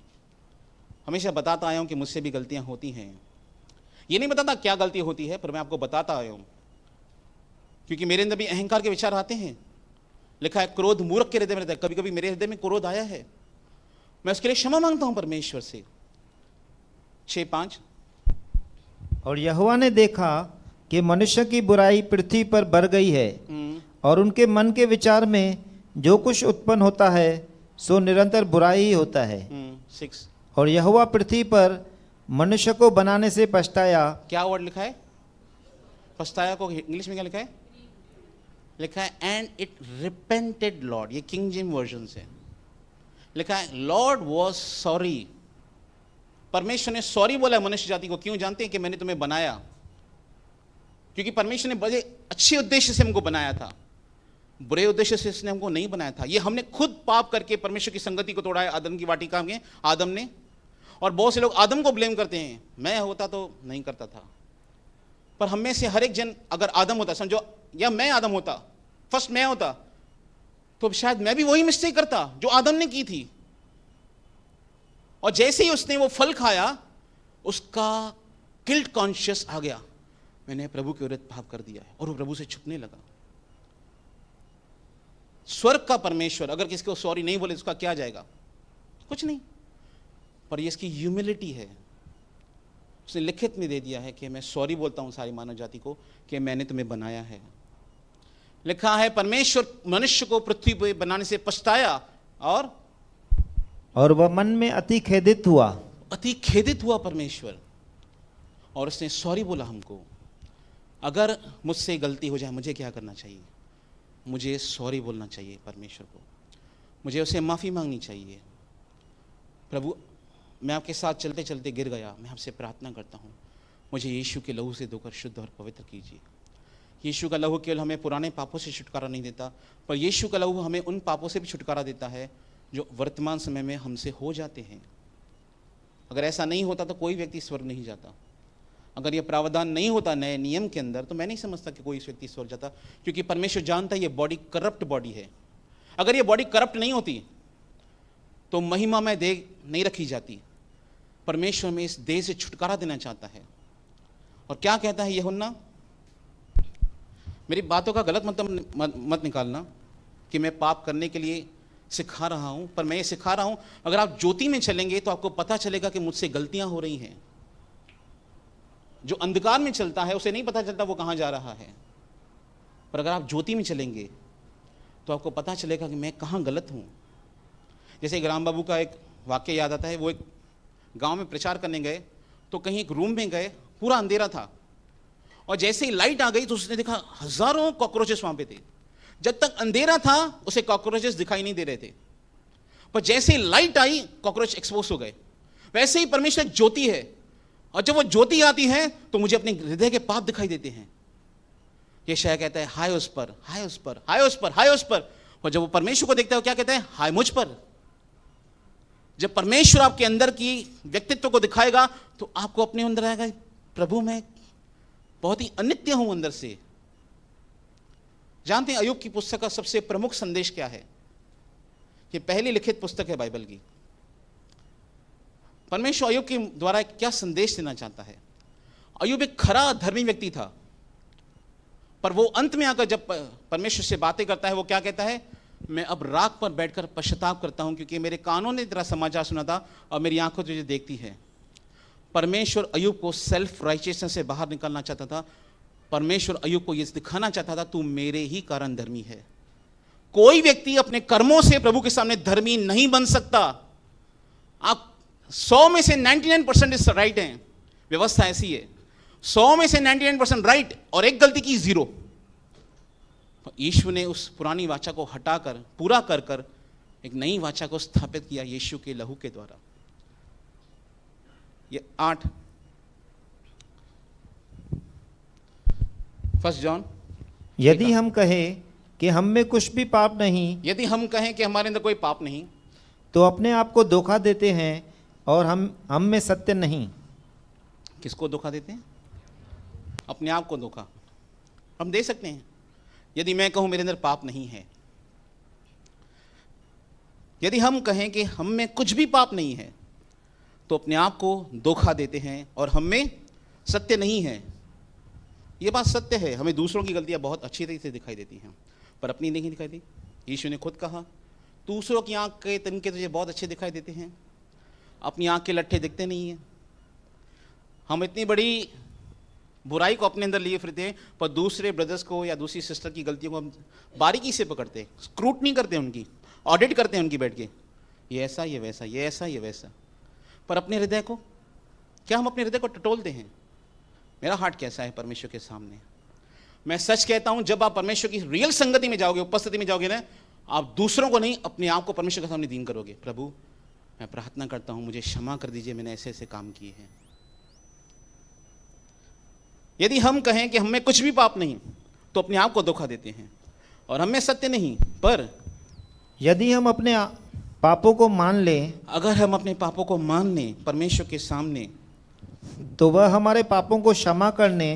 हमेशा बताता आया हूँ कि मुझसे भी गलतियाँ होती हैं। ये नहीं बताता क्या गलती होती है, पर मैं आपको बताता आया हूँ, क्योंकि मेरे अंदर भी अहंकार के विचार आते हैं। लिखा है क्रोध मूर्ख के हृदय में रहता है। कभी कभी मेरे हृदय में क्रोध आया है, मैं उसके लिए क्षमा मांगता हूँ परमेश्वर से। 6:5 और यहोवा ने देखा कि मनुष्य की बुराई पृथ्वी पर बढ़ गई है और उनके मन के विचार में जो कुछ उत्पन्न होता है सो निरंतर बुराई ही होता है। 6 और यहोवा पृथ्वी पर मनुष्य को बनाने से पछताया। क्या वर्ड लिखा है? पछताया को इंग्लिश में क्या लिखा है? लिखा है एंड इट रिपेंटेड लॉर्ड। ये किंग जेम्स वर्जन से लिखा है लॉर्ड वॉज सॉरी। परमेश्वर ने सॉरी बोला है मनुष्य जाति को। क्यों? जानते हैं कि मैंने तुम्हें बनाया, क्योंकि परमेश्वर ने बड़े अच्छे उद्देश्य से हमको बनाया था, बुरे उद्देश्य से इसने हमको नहीं बनाया था। ये हमने खुद पाप करके परमेश्वर की संगति को तोड़ा है आदम की वाटिका में, आदम ने। और बहुत से लोग आदम को ब्लेम करते हैं, मैं होता तो नहीं करता था। पर हम में से हर एक जन अगर आदम होता, समझो, या मैं आदम होता, फर्स्ट मैं होता, तो शायद मैं भी वही मिस्टेक करता जो आदम ने की थी। और जैसे ही उसने वो फल खाया, उसका गिल्ट कॉन्शियस आ गया। मैंने प्रभु के विरुद्ध पाप कर दिया है, और वो प्रभु से छुपने लगा। स्वर्ग का परमेश्वर अगर किसी को सॉरी नहीं बोले तो उसका क्या जाएगा? कुछ नहीं। पर ये इसकी ह्यूमिलिटी है। उसने लिखित में दे दिया है कि मैं सॉरी बोलता हूं सारी मानव जाति को कि मैंने तुम्हें बनाया है। लिखा है परमेश्वर मनुष्य को पृथ्वी पर बनाने से पछताया और वह मन में अति खेदित हुआ। अति खेदित हुआ परमेश्वर, और उसने सॉरी बोला हमको। अगर मुझसे गलती हो जाए मुझे क्या करना चाहिए? मुझे सॉरी बोलना चाहिए परमेश्वर को, मुझे उसे माफ़ी मांगनी चाहिए। प्रभु, मैं आपके साथ चलते चलते गिर गया, मैं आपसे प्रार्थना करता हूँ, मुझे यीशु के लहू से धोकर शुद्ध और पवित्र कीजिए। यीशु का लहू केवल हमें पुराने पापों से छुटकारा नहीं देता, पर यीशु का लहू हमें उन पापों से भी छुटकारा देता है जो वर्तमान समय में हमसे हो जाते हैं। अगर ऐसा नहीं होता तो कोई व्यक्ति स्वर्ग नहीं जाता। अगर यह प्रावधान नहीं होता नए नियम के अंदर तो मैं नहीं समझता कि कोई व्यक्ति स्वर्ग जाता, क्योंकि परमेश्वर जानता है ये बॉडी करप्ट बॉडी है। अगर ये बॉडी करप्ट नहीं होती तो महिमा में देह नहीं रखी जाती। परमेश्वर में इस देह से छुटकारा देना चाहता है। और क्या कहता है यूहन्ना? मेरी बातों का गलत मतलब मत निकालना कि मैं पाप करने के लिए सिखा रहा हूं, पर मैं ये सिखा रहा हूं अगर आप ज्योति में चलेंगे तो आपको पता चलेगा कि मुझसे गलतियां हो रही हैं। जो अंधकार में चलता है उसे नहीं पता चलता वो कहां जा रहा है, पर अगर आप ज्योति में चलेंगे तो आपको पता चलेगा कि मैं कहां गलत हूं। जैसे राम बाबू का एक वाक्य याद आता है। वो एक गांव में प्रचार करने गए तो कहीं एक रूम में गए, पूरा अंधेरा था, और जैसे ही लाइट आ गई तो उसने देखा हजारों कॉकरोचेस वहां पे थे। जब तक अंधेरा था उसे कॉकरोचेस दिखाई नहीं दे रहे थे, पर जैसे ही लाइट आई कॉकरोच एक्सपोज हो गए। वैसे ही परमेश्वर एक ज्योति है, और जब वो ज्योति आती है तो मुझे अपने हृदय के पाप दिखाई देते हैं। ये शायद कहता है हाय उस पर, हाय उस पर, हाय उस पर, हाय उस पर। और जब वो परमेश्वर को देखता है वो क्या कहता है? हाय मुझ पर। जब परमेश्वर आपके अंदर की व्यक्तित्व को दिखाएगा तो आपको अपने अंदर आएगा, प्रभु मैं बहुत ही अनित्य हूं अंदर से। जानते हैं अय्यूब की पुस्तक का सबसे प्रमुख संदेश क्या है? ये पहली लिखित पुस्तक है बाइबल की। परमेश्वर अय्यूब के द्वारा क्या संदेश देना चाहता है? अय्यूब एक खरा धर्मी व्यक्ति था, पर वो अंत में आकर जब परमेश्वर से बातें करता है वो क्या कहता है? मैं अब राख पर बैठकर पश्चाताप करता हूं क्योंकि मेरे कानों ने तेरा समाचार सुना था और मेरी आंखों तुझे देखती है। परमेश्वर अय्यूब को सेल्फ राइचियसनेस से बाहर निकालना चाहता था। परमेश्वर अय्यूब को यह दिखाना चाहता था तू मेरे ही कारण धर्मी है। कोई व्यक्ति अपने कर्मों से प्रभु के सामने धर्मी नहीं बन सकता। आप 100 में से 99% इस राइट हैं, व्यवस्था ऐसी है। 100 में से 99% राइट और एक गलती की 0। यीशु ने उस पुरानी वाचा को हटाकर पूरा कर कर एक नई वाचा को स्थापित किया यीशु के लहू के द्वारा। ये 8 1 जॉन। यदि हम कहें कि हम में कुछ भी पाप नहीं, यदि हम कहें कि हमारे अंदर कोई पाप नहीं, तो अपने आप को धोखा देते हैं और हम में सत्य नहीं। किसको धोखा देते हैं? अपने आप को धोखा हम दे सकते हैं। यदि मैं कहूं मेरे अंदर पाप नहीं है, यदि हम कहें कि हम में कुछ भी पाप नहीं है, तो अपने आप को धोखा देते हैं और हम में सत्य नहीं है। ये बात सत्य है। हमें दूसरों की गलतियां बहुत अच्छी तरीके से दिखाई देती हैं, पर अपनी नहीं दिखाई दी। यीशु ने खुद कहा दूसरों की आंख के तिनके तुझे बहुत अच्छे दिखाई देते हैं, अपनी आंख के लट्ठे दिखते नहीं हैं। हम इतनी बड़ी बुराई को अपने अंदर लिए फिरते हैं, पर दूसरे ब्रदर्स को या दूसरी सिस्टर की गलतियों को हम बारीकी से पकड़ते हैं, स्क्रूटनी करते हैं, उनकी ऑडिट करते हैं, उनकी बैठ के ये ऐसा, ये वैसा, ये ऐसा, ये वैसा। पर अपने हृदय को क्या हम अपने हृदय को टटोलते हैं? मेरा हार्ट कैसा है परमेश्वर के सामने? मैं सच कहता हूं, जब आप परमेश्वर की रियल संगति में जाओगे, उपस्थिति में जाओगे ना, आप दूसरों को नहीं अपने आप को परमेश्वर के सामने दीन करोगे। प्रभु मैं प्रार्थना करता हूं मुझे क्षमा कर दीजिए, मैंने ऐसे ऐसे काम किए हैं। यदि हम कहें कि हमें कुछ भी पाप नहीं, तो अपने आप को धोखा देते हैं और हमें सत्य नहीं। पर यदि हम अपने पापों को मान लें, अगर हम अपने पापों को मान लें परमेश्वर के सामने, तो वह हमारे पापों को क्षमा करने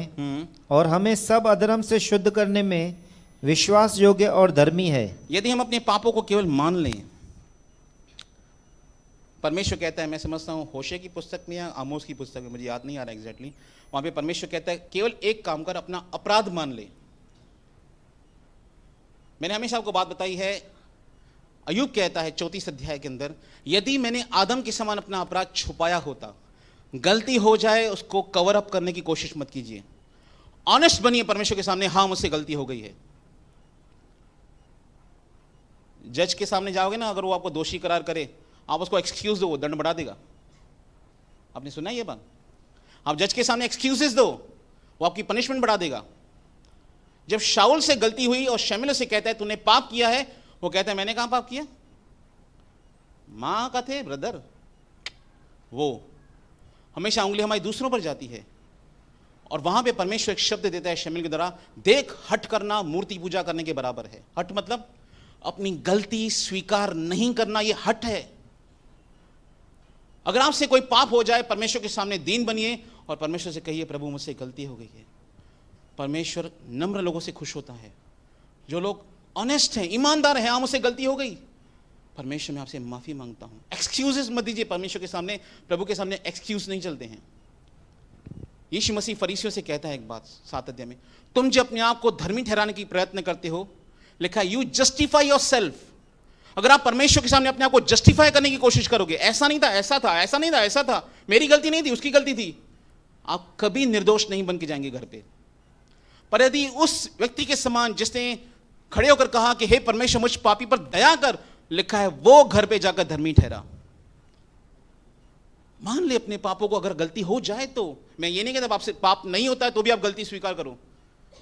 और हमें सब अधर्म से शुद्ध करने में विश्वास योग्य और धर्मी है। यदि हम अपने पापों को केवल मान लें, परमेश्वर कहता है, मैं समझता हूँ होशे की पुस्तक में या आमोस की पुस्तक में, मुझे याद नहीं आ रहा एग्जैक्टली, वहाँ पे परमेश्वर कहता है केवल एक काम कर, अपना अपराध मान ले। मैंने हमेशा आपको बात बताई है, अय्यूब कहता है 34 अध्याय के अंदर, यदि मैंने आदम के समान अपना अपराध छुपाया होता, गलती हो जाए उसको कवर अप करने की कोशिश मत कीजिए, ऑनेस्ट बनिए परमेश्वर के सामने, हाँ मुझसे गलती हो गई है। जज के सामने जाओगे ना, अगर वो आपको दोषी करार करे, आप उसको एक्सक्यूज दो, वो दंड बढ़ा देगा। आपने सुना है ये बात? आप जज के सामने एक्सक्यूजेस दो, वो आपकी पनिशमेंट बढ़ा देगा। जब शाऊल से गलती हुई और शमूएल से कहता है तूने पाप किया है, वो कहता है मैंने कहां पाप किया, मां का थे ब्रदर। वो हमेशा उंगली हमारी दूसरों पर जाती है, और वहां पे परमेश्वर एक शब्द देता है शमूएल के द्वारा, देख हट करना मूर्ति पूजा करने के बराबर है। हट मतलब अपनी गलती स्वीकार नहीं करना, ये हट है। अगर आपसे कोई पाप हो जाए, परमेश्वर के सामने दीन बनिए और परमेश्वर से कहिए प्रभु मुझसे गलती हो गई है। परमेश्वर नम्र लोगों से खुश होता है, जो लोग ऑनेस्ट हैं, ईमानदार हैं। हाँ मुझसे गलती हो गई, परमेश्वर मैं आपसे माफी मांगता हूं। एक्सक्यूजेस मत दीजिए परमेश्वर के सामने, प्रभु के सामने एक्सक्यूज नहीं चलते हैं। यीशु मसीह फरीसियों से कहता है एक बात 7 अध्याय में, तुम जो अपने आप को धर्मी ठहराने की प्रयत्न करते हो, लिखा है यू जस्टिफाई योर सेल्फ। अगर आप परमेश्वर के सामने अपने आप को जस्टिफाई करने की कोशिश करोगे, ऐसा नहीं था, ऐसा था, ऐसा नहीं था, ऐसा था, मेरी गलती नहीं थी, उसकी गलती थी, आप कभी निर्दोष नहीं बन के जाएंगे घर पे। पर यदि उस व्यक्ति के समान जिसने खड़े होकर कहा कि हे परमेश्वर मुझ पापी पर दया कर, लिखा है वो घर पे जाकर धर्मी ठहरा। मान ले अपने पापों को, अगर गलती हो जाए तो। मैं ये नहीं कहता आपसे पाप नहीं होता है तो भी आप गलती स्वीकार करो,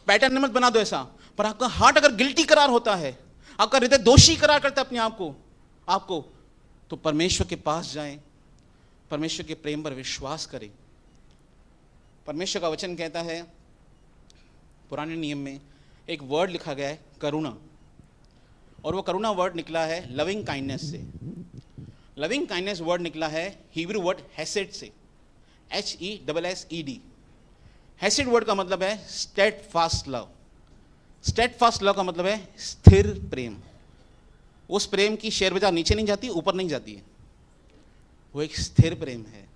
पैटर्न मत बना दो ऐसा। पर आपका हार्ट अगर गिल्टी करार होता है, आपका हृदय दोषी करार करता है अपने आपको, तो परमेश्वर के पास जाएं, परमेश्वर के प्रेम पर विश्वास करें। परमेश्वर का वचन कहता है, पुराने नियम में एक वर्ड लिखा गया है करुणा, और वो करुणा वर्ड निकला है लविंग काइंडनेस से। लविंग काइंडनेस वर्ड निकला है हिब्रू वर्ड हेसेड से, HESSED। हेसेड वर्ड का मतलब है स्टेडफास्ट लव। स्टेडफास्ट लव का मतलब है स्थिर प्रेम। उस प्रेम की शेयर बाजार नीचे नहीं जाती, ऊपर नहीं जाती है, वो एक स्थिर प्रेम है।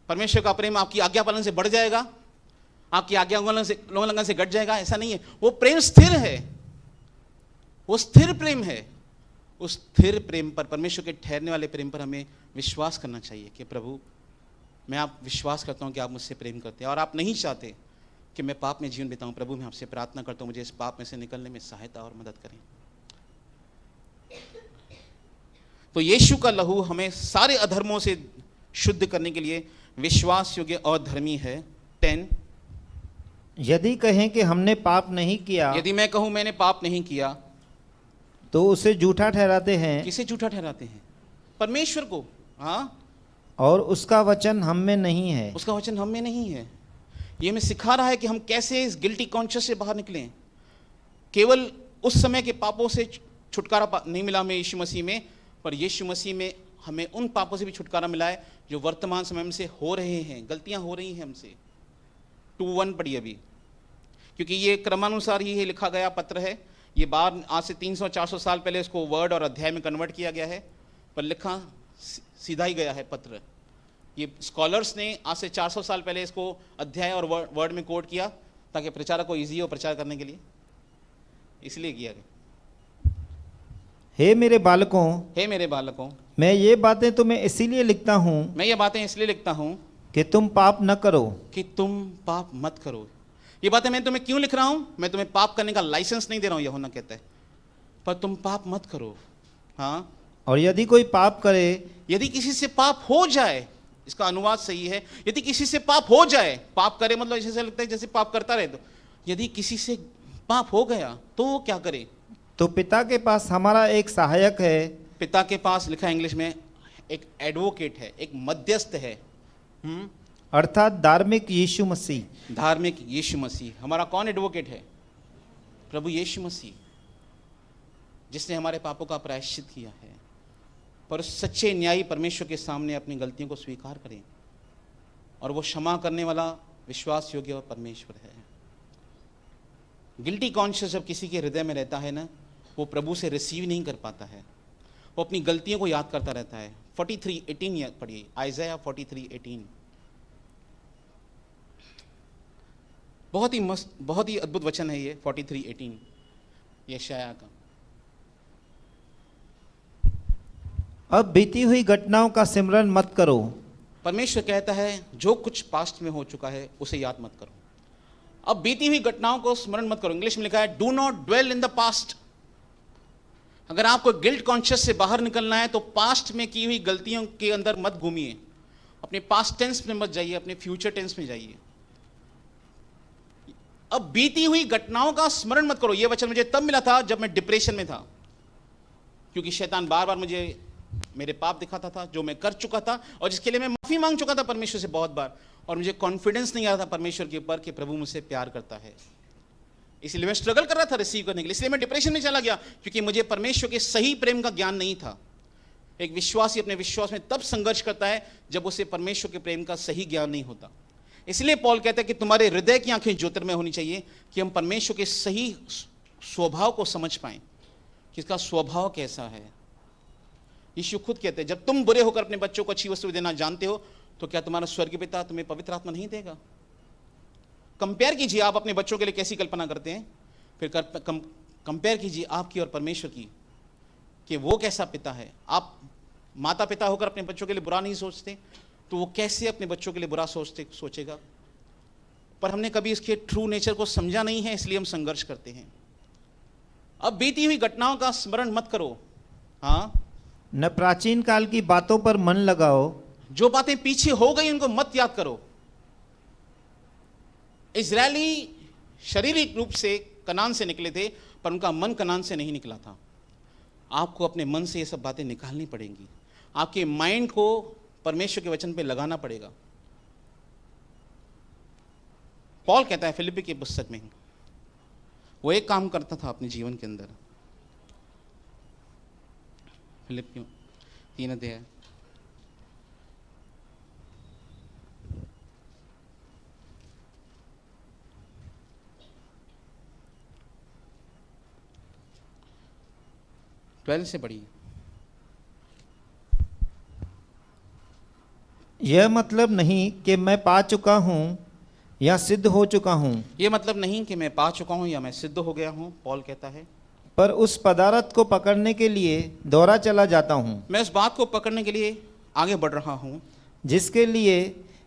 परमेश्वर का प्रेम आपकी आज्ञा पालन से बढ़ जाएगा, आपकी आज्ञा उल्लंघन से घट जाएगा, ऐसा नहीं है। वो प्रेम स्थिर है, वो स्थिर प्रेम है। उस स्थिर प्रेम पर, परमेश्वर के ठहरने वाले प्रेम पर हमें विश्वास करना चाहिए कि प्रभु मैं आप विश्वास करता हूं कि आप मुझसे प्रेम करते हैं, और आप नहीं चाहते कि मैं पाप में जीवन बिताऊं। प्रभु मैं आपसे प्रार्थना करता हूं मुझे इस पाप में से निकलने में सहायता और मदद करें। तो यीशु का लहू हमें सारे अधर्मों से शुद्ध करने के लिए विश्वास योग्य और धर्मी है। 10, यदि कहें कि हमने पाप नहीं किया, यदि मैं कहूं मैंने पाप नहीं किया, तो उसे झूठा ठहराते हैं। किसे झूठा ठहराते हैं? परमेश्वर को। हाँ, और उसका वचन हम में नहीं है। उसका वचन हम में नहीं है। ये हमें सिखा रहा है कि हम कैसे इस गिल्टी कॉन्शियस से बाहर निकलें। केवल उस समय के पापों से छुटकारा नहीं मिला हमें यीशु मसीह में, पर यीशु मसीह में हमें उन पापों से भी छुटकारा मिला है जो वर्तमान समय में से हो रहे हैं, गलतियां हो रही हैं हमसे। 2:1 पढ़िए अभी, क्योंकि ये क्रमानुसार ही लिखा गया पत्र है। ये बार आज से 300-400 साल पहले इसको वर्ड और अध्याय में कन्वर्ट किया गया है, पर लिखा सीधा ही गया है पत्र। ये स्कॉलर्स ने आज से 400 साल पहले इसको अध्याय और वर्ड में कोड किया ताकि प्रचारक को ईजी हो प्रचार करने के लिए, इसलिए किया गया। हे मेरे बालकों, हे मेरे बालकों, मैं ये बातें तुम्हें इसीलिए लिखता हूँ मैं ये बातें इसलिए लिखता हूँ कि तुम पाप न करो। कि तुम पाप मत करो। ये बातें मैं तुम्हें क्यों लिख रहा हूँ? मैं तुम्हें पाप करने का लाइसेंस नहीं दे रहा हूँ, यूहन्ना कहता है, पर तुम पाप मत करो। हाँ, और यदि कोई पाप करे, यदि किसी से पाप हो जाए, इसका अनुवाद सही है, यदि किसी से पाप हो जाए, पाप करे मतलब जैसे लगता है जैसे पाप करता रहे, तो यदि किसी से पाप हो गया तो वो क्या करे? तो पिता के पास हमारा एक सहायक है। पिता के पास, लिखा है इंग्लिश में, एक एडवोकेट है, एक मध्यस्थ है, अर्थात धार्मिक यीशु मसीह। धार्मिक यीशु मसीह। हमारा कौन एडवोकेट है? प्रभु यीशु मसीह, जिसने हमारे पापों का प्रायश्चित किया है। पर उस सच्चे न्यायी परमेश्वर के सामने अपनी गलतियों को स्वीकार करें, और वो क्षमा करने वाला विश्वास योग्य परमेश्वर है। गिल्टी कॉन्शियस जब किसी के हृदय में रहता है ना, वो प्रभु से रिसीव नहीं कर पाता है, वो अपनी गलतियों को याद करता रहता है। 43:18 पढ़िए, आइज़ाया 43:18। बहुत ही मस्त, बहुत ही अद्भुत वचन है ये 43:18 यशायाह का। अब बीती हुई घटनाओं का सिमरन मत करो। परमेश्वर कहता है जो कुछ पास्ट में हो चुका है उसे याद मत करो। अब बीती हुई घटनाओं को स्मरण मत करो। इंग्लिश में लिखा है do not dwell in the past. अगर आपको गिल्ट कॉन्शियस से बाहर निकलना है तो पास्ट में की हुई गलतियों के अंदर मत घूमिए। अपने पास्ट टेंस में मत जाइए, अपने फ्यूचर टेंस में जाइए। अब बीती हुई घटनाओं का स्मरण मत करो। यह वचन मुझे तब मिला था जब मैं डिप्रेशन में था, क्योंकि शैतान बार बार मुझे मेरे पाप दिखाता था जो मैं कर चुका था और जिसके लिए मैं माफी मांग चुका था परमेश्वर से बहुत बार, और मुझे कॉन्फिडेंस नहीं आ रहा था परमेश्वर के ऊपर कि प्रभु मुझसे प्यार करता है। इसलिए मैं स्ट्रगल कर रहा था रिसीव करने के लिए, इसलिए मैं डिप्रेशन में चला गया, क्योंकि मुझे परमेश्वर के सही प्रेम का ज्ञान नहीं था। एक विश्वासी अपने विश्वास में तब संघर्ष करता है जब उसे परमेश्वर के प्रेम का सही ज्ञान नहीं होता। इसलिए पौल कहता है कि तुम्हारे हृदय की आंखें ज्योतिर्मय होनी चाहिए कि हम परमेश्वर के सही स्वभाव को समझ पाएं कि इसका स्वभाव कैसा है। यीशु खुद कहते हैं जब तुम बुरे होकर अपने बच्चों को अच्छी वस्तु देना जानते हो तो क्या तुम्हारा स्वर्गीय पिता तुम्हें पवित्र आत्मा नहीं देगा। कंपेयर कीजिए आप अपने बच्चों के लिए कैसी कल्पना करते हैं, फिर कंपेयर कीजिए आपकी और परमेश्वर की कि वो कैसा पिता है। आप माता पिता होकर अपने बच्चों के लिए बुरा नहीं सोचते तो वो कैसे अपने बच्चों के लिए बुरा सोचेगा। पर हमने कभी इसके ट्रू नेचर को समझा नहीं है, इसलिए हम संघर्ष करते हैं। अब बीती हुई घटनाओं का स्मरण मत करो, हाँ, न प्राचीन काल की बातों पर मन लगाओ। जो बातें पीछे हो गई उनको मत याद करो। इजरायली शारीरिक रूप से कनान से निकले थे पर उनका मन कनान से नहीं निकला था। आपको अपने मन से ये सब बातें निकालनी पड़ेंगी। आपके माइंड को परमेश्वर के वचन पे लगाना पड़ेगा। पॉल कहता है फिलिप्पी की पुस्तक में, वो एक काम करता था अपने जीवन के अंदर। फिलिप्पियों 3 अध्याय 12 से पढ़िए। यह मतलब नहीं कि मैं पा चुका हूँ या सिद्ध हो चुका हूँ, ये मतलब नहीं कि मैं पा चुका हूं या मैं सिद्ध हो गया हूं। पॉल कहता है पर उस पदार्थ को पकड़ने के लिए दौड़ा चला जाता हूँ मैं उस बात को पकड़ने के लिए आगे बढ़ रहा हूं जिसके लिए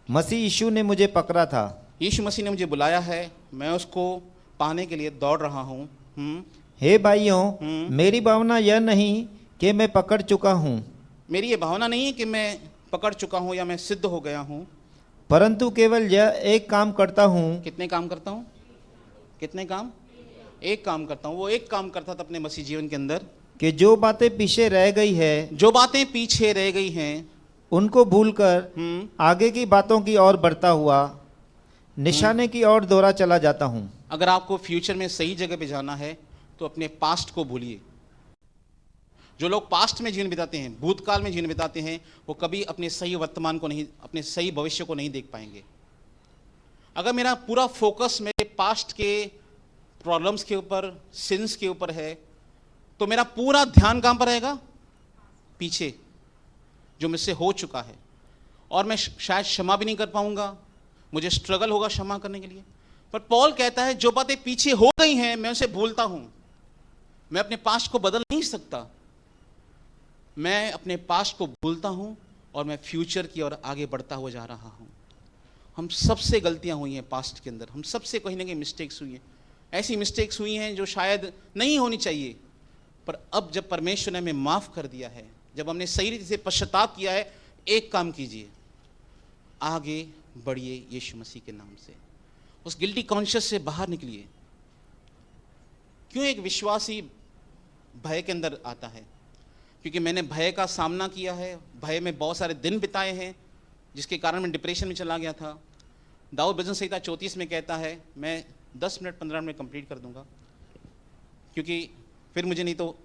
मसीह यीशु ने मुझे पकड़ा था। यीशु मसीह ने मुझे बुलाया है, मैं उसको पाने के लिए दौड़ रहा हूं। हे भाइयों, मेरी भावना यह नहीं कि मैं पकड़ चुका हूँ, मेरी ये भावना नहीं है कि मैं पकड़ चुका हूं या मैं सिद्ध हो गया हूं, परंतु केवल यह एक काम करता हूँ। कितने काम करता हूं? कितने काम? एक काम करता हूं। वो एक काम करता था अपने मसीह जीवन के अंदर कि जो बातें पीछे रह गई है जो बातें पीछे रह गई हैं उनको भूलकर आगे की बातों की ओर बढ़ता हुआ निशाने की ओर दौड़ा चला जाता हूँ। अगर आपको फ्यूचर में सही जगह पे जाना है तो अपने पास्ट को भूलिए। जो लोग पास्ट में जीवन बिताते हैं, भूतकाल में जीवन बिताते हैं, वो कभी अपने सही वर्तमान को नहीं, अपने सही भविष्य को नहीं देख पाएंगे। अगर मेरा पूरा फोकस मेरे पास्ट के प्रॉब्लम्स के ऊपर, सिंस के ऊपर है, तो मेरा पूरा ध्यान कहाँ पर रहेगा? पीछे, जो मुझसे हो चुका है, और मैं शायद क्षमा भी नहीं कर पाऊंगा। मुझे स्ट्रगल होगा क्षमा करने के लिए। पर पॉल कहता है जो बातें पीछे हो गई हैं मैं उसे भूलता हूं। मैं अपने पास्ट को बदल नहीं सकता, मैं अपने पास्ट को भूलता हूं और मैं फ्यूचर की ओर आगे बढ़ता हुआ जा रहा हूं। हम सबसे गलतियां हुई हैं पास्ट के अंदर, हम सबसे कहीं ना कहीं मिस्टेक्स हुई हैं। ऐसी मिस्टेक्स हुई हैं जो शायद नहीं होनी चाहिए, पर अब जब परमेश्वर ने हमें माफ़ कर दिया है, जब हमने सही रीति से पश्चाताप किया है, एक काम कीजिए, आगे बढ़िए यीशु मसीह के नाम से। उस गिल्टी कॉन्शियस से बाहर निकलिए। क्यों एक विश्वासी भय के अंदर आता है? क्योंकि मैंने भय का सामना किया है, भय में बहुत सारे दिन बिताए हैं, जिसके कारण मैं डिप्रेशन में चला गया था। दाऊद भजन संहिता 34 में कहता है मैं 10 मिनट 15 मिनट कंप्लीट कर दूंगा, क्योंकि फिर मुझे नहीं तो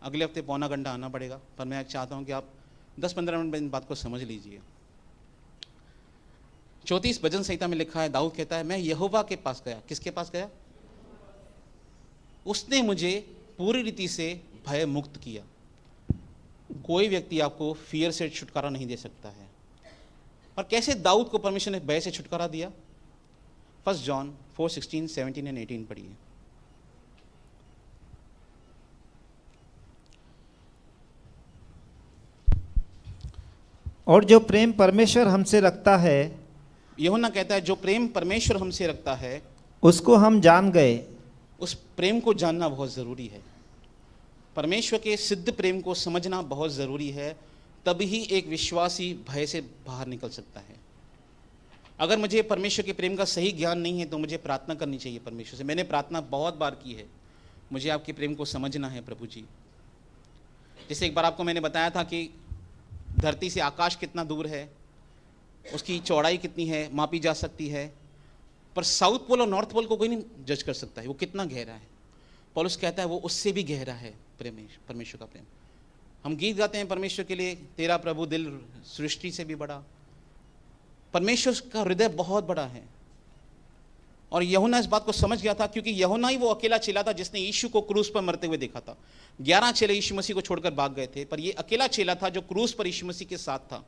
अगले हफ्ते पौना घंटा आना पड़ेगा। पर मैं चाहता हूं कि आप 10-15 मिनट में इन बात को समझ लीजिए। 34 भजन संहिता में लिखा है, दाऊद कहता है मैं यहोवा के पास गया। किसके पास गया? उसने मुझे पूरी रीति से भय मुक्त किया। कोई व्यक्ति आपको फियर से छुटकारा नहीं दे सकता है। और कैसे दाऊद को परमेश्वर ने भय से छुटकारा दिया? 1 जॉन 4:16, 17 और 18 पढ़िए। और जो प्रेम परमेश्वर हमसे रखता है यूहन्ना कहता है जो प्रेम परमेश्वर हमसे रखता है उसको हम जान गए। उस प्रेम को जानना बहुत ज़रूरी है। परमेश्वर के सिद्ध प्रेम को समझना बहुत ज़रूरी है, तभी एक विश्वासी भय से बाहर निकल सकता है। अगर मुझे परमेश्वर के प्रेम का सही ज्ञान नहीं है तो मुझे प्रार्थना करनी चाहिए परमेश्वर से। मैंने प्रार्थना बहुत बार की है, मुझे आपके प्रेम को समझना है प्रभु जी। जैसे एक बार आपको मैंने बताया था कि धरती से आकाश कितना दूर है, उसकी चौड़ाई कितनी है मापी जा सकती है, पर साउथ पोल और नॉर्थ पोल को कोई नहीं जज कर सकता है वो कितना गहरा है। पौलुस कहता है वो उससे भी गहरा है परमेश्वर का प्रेम। हम गीत गाते हैं परमेश्वर के लिए, तेरा प्रभु दिल सृष्टि से भी बड़ा। परमेश्वर का हृदय बहुत बड़ा है। और यूहन्ना इस बात को समझ गया था, क्योंकि यूहन्ना ही वो अकेला चेला था जिसने यीशु को क्रूस पर मरते हुए देखा था। 11 चेले यीशु मसीह को छोड़कर भाग गए थे, पर ये अकेला चेला था जो क्रूस पर यीशु मसीह के साथ था।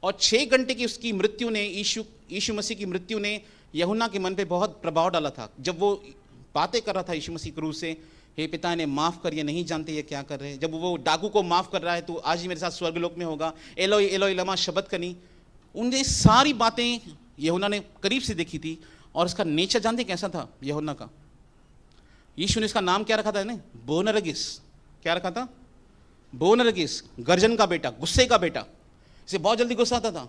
और 6 घंटे की उसकी मृत्यु ने, यीशु मसीह की मृत्यु ने यूहन्ना के मन पे बहुत प्रभाव डाला था। जब वो बातें कर रहा था यीशु मसीह क्रूस से, हे पिता इन्हें माफ़ कर, ये नहीं जानते ये क्या कर रहे हैं। जब वो डाकू को माफ़ कर रहा है तो आज ही मेरे साथ स्वर्गलोक में होगा, एलोई एलोई लमा शब्द कनी। उनने सारी बातें यूहन्ना ने करीब से देखी थी। और इसका नेचर जानते कैसा था यूहन्ना का? यीशु ने इसका नाम क्या रखा था ना? बोनरगिस। क्या रखा था? बोनरगिस, गर्जन का बेटा, गुस्से का बेटा। इसे बहुत जल्दी गुस्सा आता था,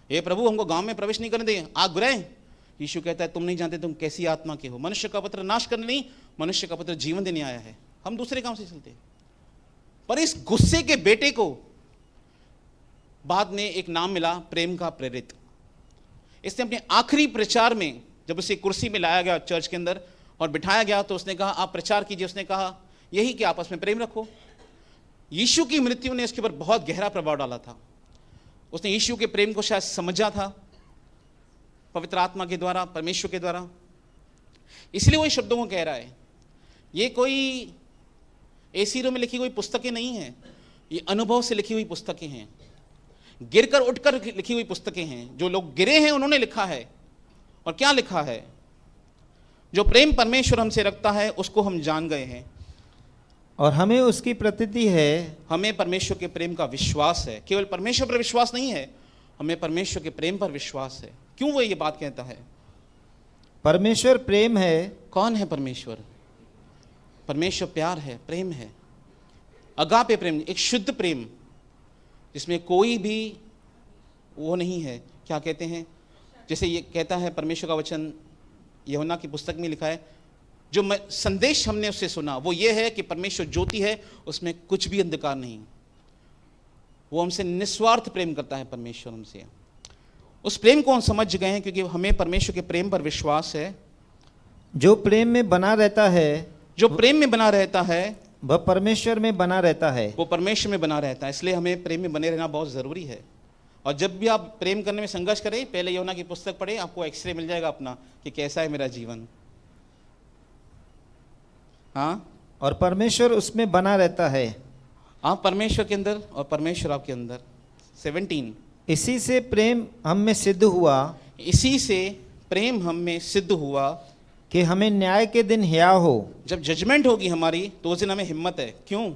हे प्रभु हमको गांव में प्रवेश नहीं करने दे, आग बुराए। यीशु कहता है तुम नहीं जानते तुम कैसी आत्मा के हो। मनुष्य का पुत्र नाश करने नहीं, मनुष्य का पुत्र जीवन देने आया है। हम दूसरे काम से चलते, पर इस गुस्से के बेटे को बाद में एक नाम मिला, प्रेम का प्रेरित। इसने अपने आखिरी प्रचार में जब उसे कुर्सी में लाया गया चर्च के अंदर और बिठाया गया तो उसने कहा आप प्रचार कीजिए। उसने कहा यही कि आपस में प्रेम रखो। यीशु की मृत्यु ने उसके ऊपर बहुत गहरा प्रभाव डाला था। उसने यीशु के प्रेम को शायद समझा था पवित्र आत्मा के द्वारा, परमेश्वर के द्वारा, इसलिए वो शब्दों को कह रहा है। ये कोई एसी रूम में लिखी हुई पुस्तकें नहीं हैं, ये अनुभव से लिखी हुई पुस्तकें हैं, गिरकर उठकर लिखी हुई पुस्तकें हैं। जो लोग गिरे हैं उन्होंने लिखा है। और क्या लिखा है? जो प्रेम परमेश्वर हमसे रखता है उसको हम जान गए हैं और हमें उसकी प्रतीति है। हमें परमेश्वर के प्रेम का विश्वास है। केवल परमेश्वर पर विश्वास नहीं है, हमें परमेश्वर के प्रेम पर विश्वास है। क्यों वो ये बात कहता है? परमेश्वर प्रेम है। कौन है परमेश्वर? परमेश्वर प्यार है, प्रेम है, अगापे प्रेम, एक शुद्ध प्रेम जिसमें कोई भी वो नहीं है। क्या कहते हैं? जैसे ये कहता है परमेश्वर का वचन, यूहन्ना की पुस्तक में लिखा है, जो संदेश हमने उससे सुना वो ये है कि परमेश्वर ज्योति है, उसमें कुछ भी अंधकार नहीं। वो हमसे निस्वार्थ प्रेम करता है परमेश्वर हमसे। उस प्रेम को हम समझ गए हैं क्योंकि हमें परमेश्वर के प्रेम पर विश्वास है। जो प्रेम में बना रहता है, जो प्रेम में बना रहता है वह परमेश्वर में बना रहता है। वो परमेश्वर में बना रहता है। इसलिए हमें प्रेम में बने रहना बहुत ज़रूरी है। और जब भी आप प्रेम करने में संघर्ष करें, पहले यूहन्ना की पुस्तक पढ़ें, आपको एक्सरे मिल जाएगा अपना कि कैसा है मेरा जीवन। हाँ, और परमेश्वर उसमें बना रहता है। आप परमेश्वर के अंदर और परमेश्वर आपके अंदर। 17 इसी से प्रेम हम में सिद्ध हुआ, इसी से प्रेम हम में सिद्ध हुआ कि हमें न्याय के दिन हिया हो। जब जजमेंट होगी हमारी तो उस दिन हमें हिम्मत है। क्यों?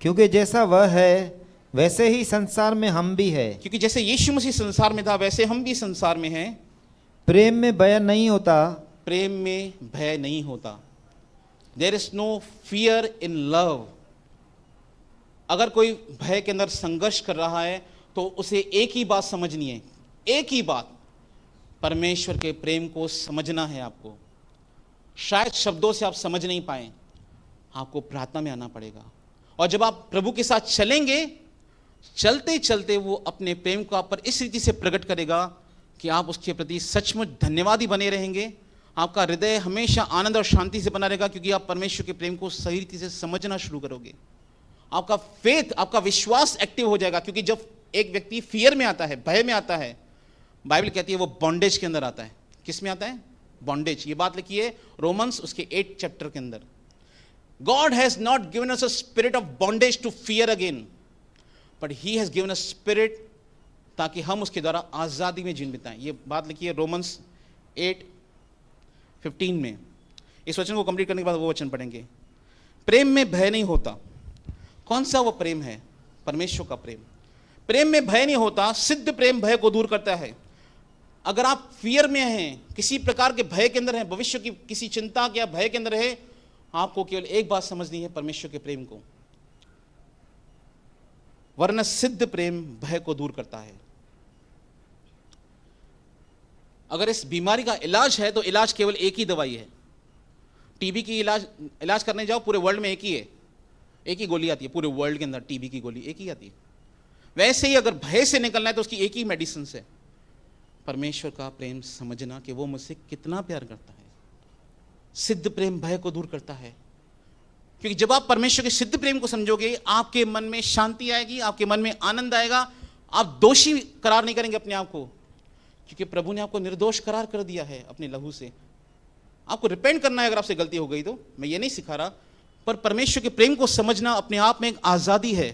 क्योंकि जैसा वह है वैसे ही संसार में हम भी है। क्योंकि जैसे यीशु मसीह संसार में था वैसे हम भी संसार में हैं। प्रेम में भय नहीं होता। प्रेम में भय नहीं होता। There is no fear in love. अगर कोई भय के अंदर संघर्ष कर रहा है तो उसे एक ही बात समझनी है, एक ही बात, परमेश्वर के प्रेम को समझना है आपको। शायद शब्दों से आप समझ नहीं पाए, आपको प्रार्थना में आना पड़ेगा। और जब आप प्रभु के साथ चलेंगे, चलते चलते वो अपने प्रेम को आप पर इस रीति से प्रकट करेगा कि आप उसके प्रति सचमुच धन्यवादी बने रहेंगे। आपका हृदय हमेशा आनंद और शांति से बना रहेगा क्योंकि आप परमेश्वर के प्रेम को सही रीति से समझना शुरू करोगे। आपका फेथ, आपका विश्वास एक्टिव हो जाएगा। क्योंकि जब एक व्यक्ति फियर में आता है, भय में आता है, बाइबल कहती है वो बॉन्डेज के अंदर आता है। किस में आता है? बॉन्डेज। ये बात लिखी है रोमन्स उसके 8 चैप्टर के अंदर। God has not given us a spirit of bondage to fear again, but he has given a spirit, ताकि हम उसके द्वारा आज़ादी में जीवन बिताएं। ये बात लिखी है रोमन्स 8:15 में। इस वचन को कंप्लीट करने के बाद वो वचन पढ़ेंगे। प्रेम में भय नहीं होता। कौन सा वो प्रेम है? परमेश्वर का प्रेम। प्रेम में भय नहीं होता, सिद्ध प्रेम भय को दूर करता है। अगर आप फियर में हैं, किसी प्रकार के भय के अंदर हैं, भविष्य की किसी चिंता या भय के अंदर है, आपको केवल एक बात समझनी है, परमेश्वर के प्रेम को, वरना सिद्ध प्रेम भय को दूर करता है। अगर इस बीमारी का इलाज है तो इलाज केवल एक ही दवाई है। टीबी की इलाज करने जाओ, पूरे वर्ल्ड में एक ही है, एक ही गोली आती है पूरे वर्ल्ड के अंदर, टीबी की गोली एक ही आती है। वैसे ही अगर भय से निकलना है तो उसकी एक ही मेडिसिन है, परमेश्वर का प्रेम समझना कि वो मुझसे कितना प्यार करता है। सिद्ध प्रेम भय को दूर करता है, क्योंकि जब आप परमेश्वर के सिद्ध प्रेम को समझोगे, आपके मन में शांति आएगी, आपके मन में आनंद आएगा। आप दोषी करार नहीं करेंगे अपने आप को, क्योंकि प्रभु ने आपको निर्दोष करार कर दिया है अपने लहू से। आपको रिपेंट करना है अगर आपसे गलती हो गई तो, मैं ये नहीं सिखा रहा, पर परमेश्वर के प्रेम को समझना अपने आप में एक आजादी है।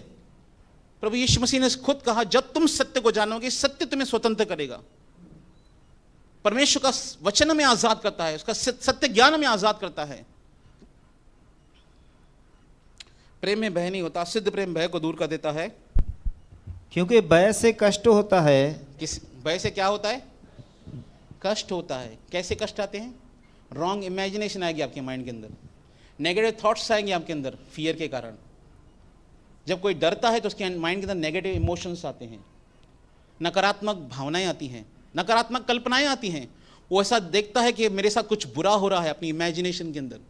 प्रभु यीशु मसीह ने खुद कहा, जब तुम सत्य को जानोगे, सत्य तुम्हें स्वतंत्र करेगा। परमेश्वर का वचन हमें आजाद करता है, उसका सत्य ज्ञान हमें आजाद करता है। प्रेम में भय नहीं होता, सिद्ध प्रेम भय को दूर कर देता है। क्योंकि भय से कष्ट होता है। किस भय से क्या होता है? कष्ट होता है। कैसे कष्ट आते हैं? रॉन्ग इमेजिनेशन आएगी आपके माइंड के अंदर, नेगेटिव थॉट्स आएंगे आपके अंदर फियर के कारण। जब कोई डरता है तो उसके माइंड के अंदर नेगेटिव इमोशंस आते हैं, नकारात्मक भावनाएं आती हैं, नकारात्मक कल्पनाएं आती हैं। वो ऐसा देखता है कि मेरे साथ कुछ बुरा हो रहा है अपनी इमेजिनेशन के अंदर।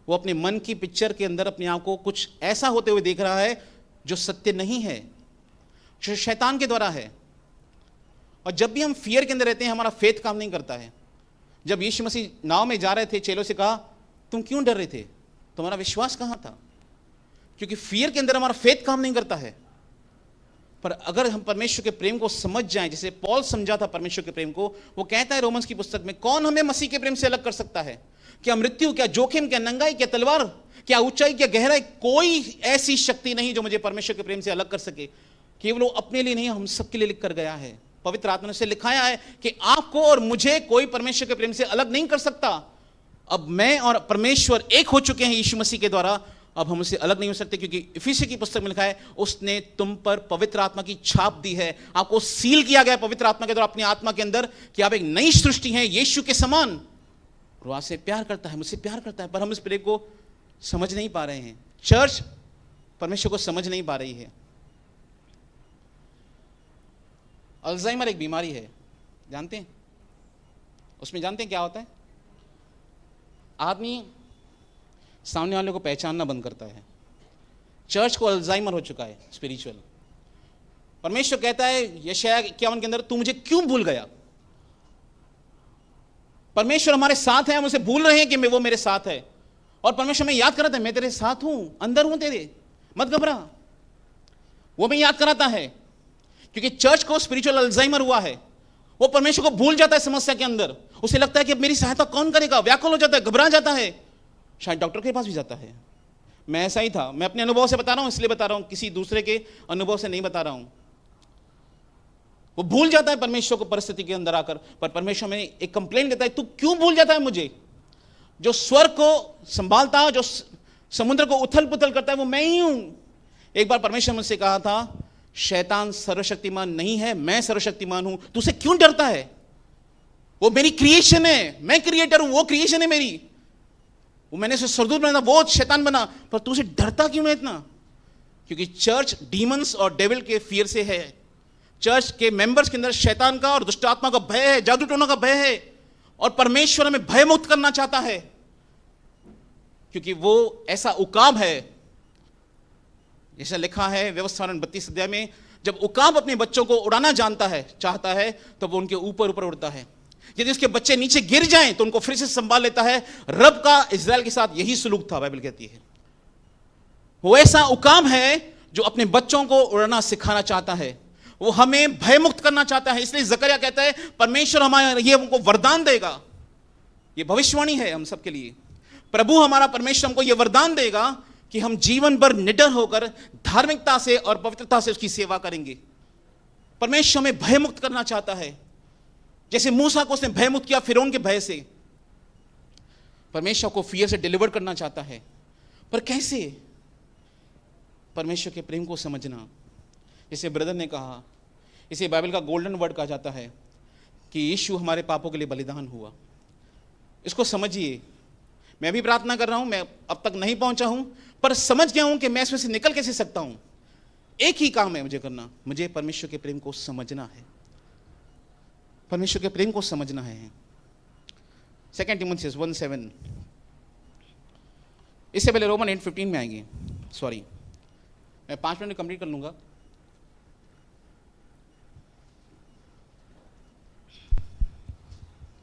वो अपने मन की पिक्चर के अंदर अपने आप को कुछ ऐसा होते हुए देख रहा है जो सत्य नहीं है, जो शैतान के द्वारा है। और जब भी हम फियर के अंदर रहते हैं, हमारा फेथ काम नहीं करता है। जब यीशु मसीह नाव में जा रहे थे, चेलों से कहा, तुम क्यों डर रहे थे? तुम्हारा विश्वास कहाँ था? क्योंकि फियर के अंदर हमारा फेथ काम नहीं करता है। पर अगर हम परमेश्वर के प्रेम को समझ जाएं, जैसे पॉल समझा था परमेश्वर के प्रेम को, वो कहता है रोमन्स की पुस्तक में, कौन हमें मसीह के प्रेम से अलग कर सकता है? क्या मृत्यु, क्या जोखिम, क्या नंगाई, क्या तलवार, क्या ऊंचाई, क्या गहराई? कोई ऐसी शक्ति नहीं जो मुझे परमेश्वर के प्रेम से अलग कर सके। केवल वो अपने लिए नहीं, हम सबके लिए लिख कर गया है। पवित्र आत्मा ने लिखाया है कि आपको और मुझे कोई परमेश्वर के प्रेम से अलग नहीं कर सकता। अब मैं और परमेश्वर एक हो चुके हैं यीशु मसीह के द्वारा, अब हम उससे अलग नहीं हो सकते, क्योंकि इफिसी की पुस्तक में लिखा है, उसने तुम पर पवित्र आत्मा की छाप दी है। आपको सील किया गया पवित्र आत्मा के द्वारा अपनी आत्मा के अंदर कि आप एक नई सृष्टि हैं यीशु के समान। और वो आपसे प्यार करता है, मुझसे प्यार करता है, पर हम इस प्रेम को समझ नहीं पा रहे हैं। चर्च परमेश्वर को समझ नहीं पा रही है। अल्जाइमर एक बीमारी है, जानते हैं? उसमें जानते हैं क्या होता है? आदमी सामने वाले को पहचानना बंद करता है। चर्च को अल्जाइमर हो चुका है स्पिरिचुअल। परमेश्वर कहता है यशायाह 51 के अंदर, तू मुझे क्यों भूल गया? परमेश्वर हमारे साथ है, हम उसे भूल रहे हैं कि वो मेरे साथ है। और परमेश्वर में याद कराता है, मैं तेरे साथ हूं, अंदर हूं तेरे, मत घबरा। वो मैं याद कराता है, क्योंकि चर्च को स्पिरिचुअल अल्जाइमर हुआ है। वो परमेश्वर को भूल जाता है समस्या के अंदर। उसे लगता है कि अब मेरी सहायता कौन करेगा, व्याकुल हो जाता है, घबरा जाता है, शायद डॉक्टर के पास भी जाता है। मैं ऐसा ही था, मैं अपने अनुभव से बता रहा हूं, इसलिए बता रहा हूं, किसी दूसरे के अनुभव से नहीं बता रहा हूं। वो भूल जाता है परमेश्वर को परिस्थिति के अंदर आकर। पर परमेश्वर में एक कंप्लेंट देता है, तू क्यों भूल जाता है मुझे? जो स्वर्ग को संभालता, जो समुद्र को उथल पुथल करता है, वो मैं ही हूं। एक बार परमेश्वर मुझसे कहा था, शैतान सर्वशक्तिमान नहीं है, मैं सर्वशक्तिमान हूं, तू उसे क्यों डरता है? वो मेरी क्रिएशन है, मैं क्रिएटर हूं, वो क्रिएशन है मेरी, वो मैंने उसे सरदूत बनाया, वो शैतान बना, पर तू उसे डरता क्यों है इतना? क्योंकि चर्च डीमंस और डेविल के फियर से है। चर्च के मेंबर्स के अंदर शैतान का और दुष्ट आत्मा का भय है, जादू टोना का भय है। और परमेश्वर हमें भय मुक्त करना चाहता है, क्योंकि वो ऐसा उकाब है। जैसा लिखा है व्यवस्था 32 अध्याय में, जब उकाब अपने बच्चों को उड़ाना चाहता है तो वो उनके ऊपर ऊपर उड़ता है। यदि उसके बच्चे नीचे गिर जाएं तो उनको फिर से संभाल लेता है। रब का इजराइल के साथ यही सुलूक था, बाइबल कहती है। वो ऐसा उकाब है जो अपने बच्चों को उड़ना सिखाना चाहता है, वो हमें भय मुक्त करना चाहता है। इसलिए जकरिया कहता है, परमेश्वर हमारे ये हमको वरदान देगा। ये भविष्यवाणी है हम सबके लिए। प्रभु हमारा परमेश्वर हमको ये वरदान देगा कि हम जीवन भर निडर होकर धार्मिकता से और पवित्रता से उसकी सेवा करेंगे। परमेश्वर हमें भय मुक्त करना चाहता है, जैसे मूसा को उसने भय मुक्त किया फिरौन के भय से। परमेश्वर को फियर से डिलीवर करना चाहता है, पर कैसे? परमेश्वर के प्रेम को समझना। जैसे ब्रदर ने कहा, इसे बाइबल का गोल्डन वर्ड कहा जाता है कि यीशु हमारे पापों के लिए बलिदान हुआ। इसको समझिए। मैं भी प्रार्थना कर रहा हूं, मैं अब तक नहीं पहुंचा हूं, पर समझ गया हूं कि मैं इसमें से निकल कैसे सकता हूं। एक ही काम है मुझे करना, मुझे परमेश्वर के प्रेम को समझना है। परमेश्वर के प्रेम को समझना है। 2 Timothy 1:7। इससे पहले रोमन 8:15 में आएंगे। सॉरी, मैं 5 मिनट में कंप्लीट कर लूंगा।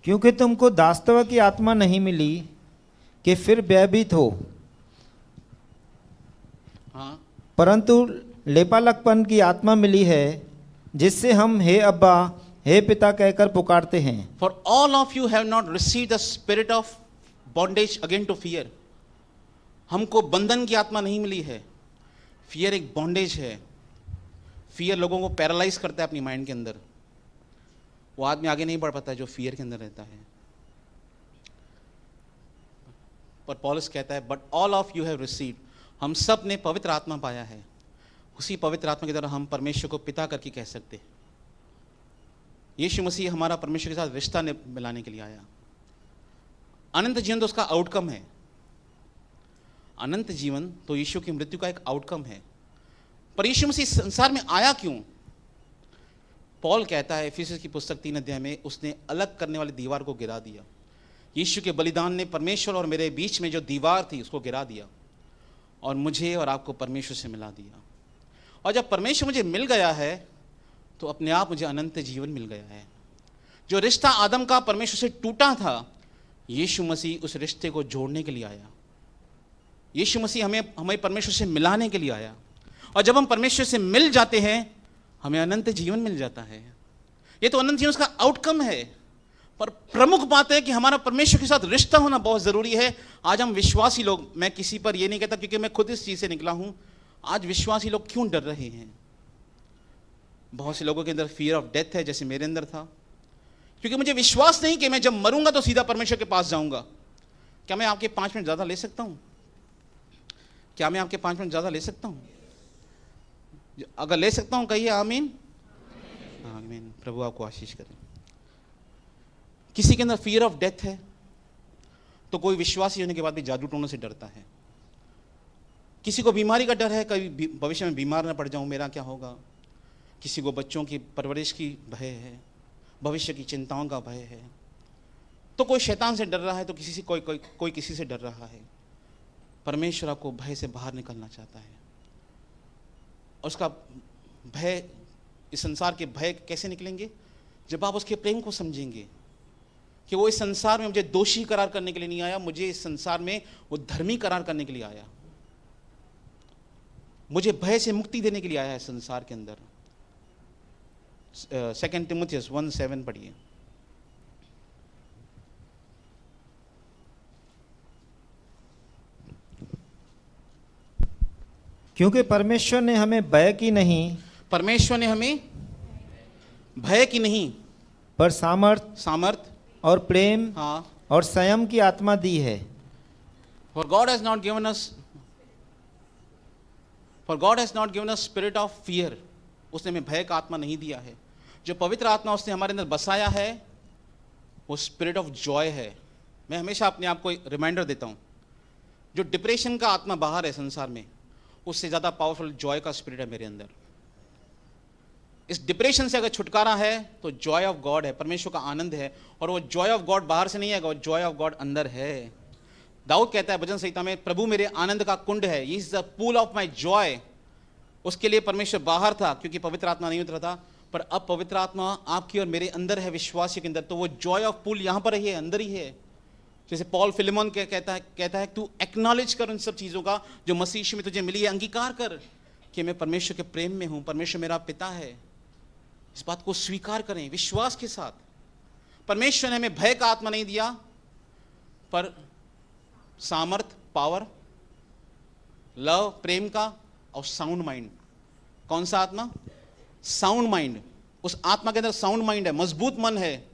क्योंकि तुमको दासत्व की आत्मा नहीं मिली कि फिर भयभीत हो, हाँ, परंतु लेपालकपन की आत्मा मिली है, जिससे हम हे अब्बा हे पिता कहकर पुकारते हैं। For all of you have not received the spirit of bondage again to fear। हमको बंधन की आत्मा नहीं मिली है। फियर एक बॉन्डेज है। फियर लोगों को पैरालाइज करता है अपनी माइंड के अंदर। वो आदमी आगे नहीं बढ़ पाता है जो फियर के अंदर रहता है। पर पौलुस कहता है, but all of you have received, हम सब ने पवित्र आत्मा पाया है। उसी पवित्र आत्मा की तरह हम परमेश्वर को पिता करके कह सकते हैं। यीशु मसीह हमारा परमेश्वर के साथ रिश्ता मिलाने के लिए आया। अनंत जीवन तो उसका आउटकम है। अनंत जीवन तो यीशु की मृत्यु का एक आउटकम है। पर यीशु मसीह संसार में आया क्यों? पॉल कहता है इफिसियंस की पुस्तक 3 अध्याय में, उसने अलग करने वाली दीवार को गिरा दिया। यीशु के बलिदान ने परमेश्वर और मेरे बीच में जो दीवार थी उसको गिरा दिया और मुझे और आपको परमेश्वर से मिला दिया। और जब परमेश्वर मुझे मिल गया है तो अपने आप मुझे अनंत जीवन मिल गया है। जो रिश्ता आदम का परमेश्वर से टूटा था, यीशु मसीह उस रिश्ते को जोड़ने के लिए आया। यीशु मसीह हमें परमेश्वर से मिलाने के लिए आया। और जब हम परमेश्वर से मिल जाते हैं, हमें अनंत जीवन मिल जाता है। ये तो अनंत जीवन उसका आउटकम है। पर प्रमुख बात है कि हमारा परमेश्वर के साथ रिश्ता होना बहुत जरूरी है। आज हम विश्वासी लोग, मैं किसी पर ये नहीं कहता क्योंकि मैं खुद इस चीज से निकला हूं, आज विश्वासी लोग क्यों डर रहे हैं? बहुत से लोगों के अंदर फियर ऑफ डेथ है, जैसे मेरे अंदर था, क्योंकि मुझे विश्वास नहीं कि मैं जब मरूंगा तो सीधा परमेश्वर के पास जाऊंगा। क्या मैं आपके 5 मिनट ज्यादा ले सकता हूं? क्या मैं आपके 5 मिनट ज्यादा ले सकता हूं? अगर ले सकता हूं कहिए आमीन। आमीन। प्रभु आपको आशीष करे। किसी के अंदर फियर ऑफ डेथ है तो कोई विश्वासी होने के बाद भी जादू टोनों से डरता है। किसी को बीमारी का डर है, कभी भविष्य में बीमार ना पड़ जाऊं, मेरा क्या होगा। किसी को बच्चों की परवरिश की भय है, भविष्य की चिंताओं का भय है। तो कोई शैतान से डर रहा है, तो किसी से कोई किसी से डर रहा है। परमेश्वर आपको भय से बाहर निकलना चाहता है। उसका भय, इस संसार के भय कैसे निकलेंगे? जब आप उसके प्रेम को समझेंगे कि वो इस संसार में मुझे दोषी करार करने के लिए नहीं आया, मुझे इस संसार में वो धर्मी करार करने के लिए आया। मुझे भय से मुक्ति देने के लिए आया है संसार के अंदर। 2 Timothy 1:7 पढ़िए। क्योंकि परमेश्वर ने हमें भय की नहीं, परमेश्वर ने हमें भय की नहीं पर सामर्थ और प्रेम हाँ, और संयम की आत्मा दी है। For God has not given us spirit of fear। उसने हमें भय का आत्मा नहीं दिया है। जो पवित्र आत्मा उसने हमारे अंदर बसाया है वो स्पिरिट ऑफ जॉय है। मैं हमेशा अपने आप को रिमाइंडर देता हूँ, जो डिप्रेशन का आत्मा बाहर है संसार में, उससे ज़्यादा पावरफुल जॉय का स्पिरिट है मेरे अंदर। इस डिप्रेशन से अगर छुटकारा है तो जॉय ऑफ गॉड है, परमेश्वर का आनंद है। और वो जॉय ऑफ गॉड बाहर से नहीं आएगा, वो जॉय ऑफ गॉड अंदर है। दाऊद कहता है भजन संहिता में, प्रभु मेरे आनंद का कुंड है, he is the pool of my Joy. उसके लिए परमेश्वर बाहर था क्योंकि पवित्र आत्मा नहीं उतरा था, पर अब पवित्र आत्मा आपकी और मेरे अंदर है, विश्वासी के अंदर, तो वो जॉय ऑफ पूल यहाँ पर ही है, अंदर ही है। जैसे पॉल फिलेमोन कहता है तू एक्नॉलेज कर उन सब चीज़ों का जो मसीह यीशु में तुझे मिली है। अंगीकार कर कि मैं परमेश्वर के प्रेम में हूँ, परमेश्वर मेरा पिता है। इस बात को स्वीकार करें विश्वास के साथ। परमेश्वर ने हमें भय का आत्मा नहीं दिया, पर सामर्थ, पावर लव प्रेम का, और साउंड माइंड। कौन सा आत्मा? Sound mind. उस आत्मा के अंदर साउंड माइंड है, मजबूत मन है।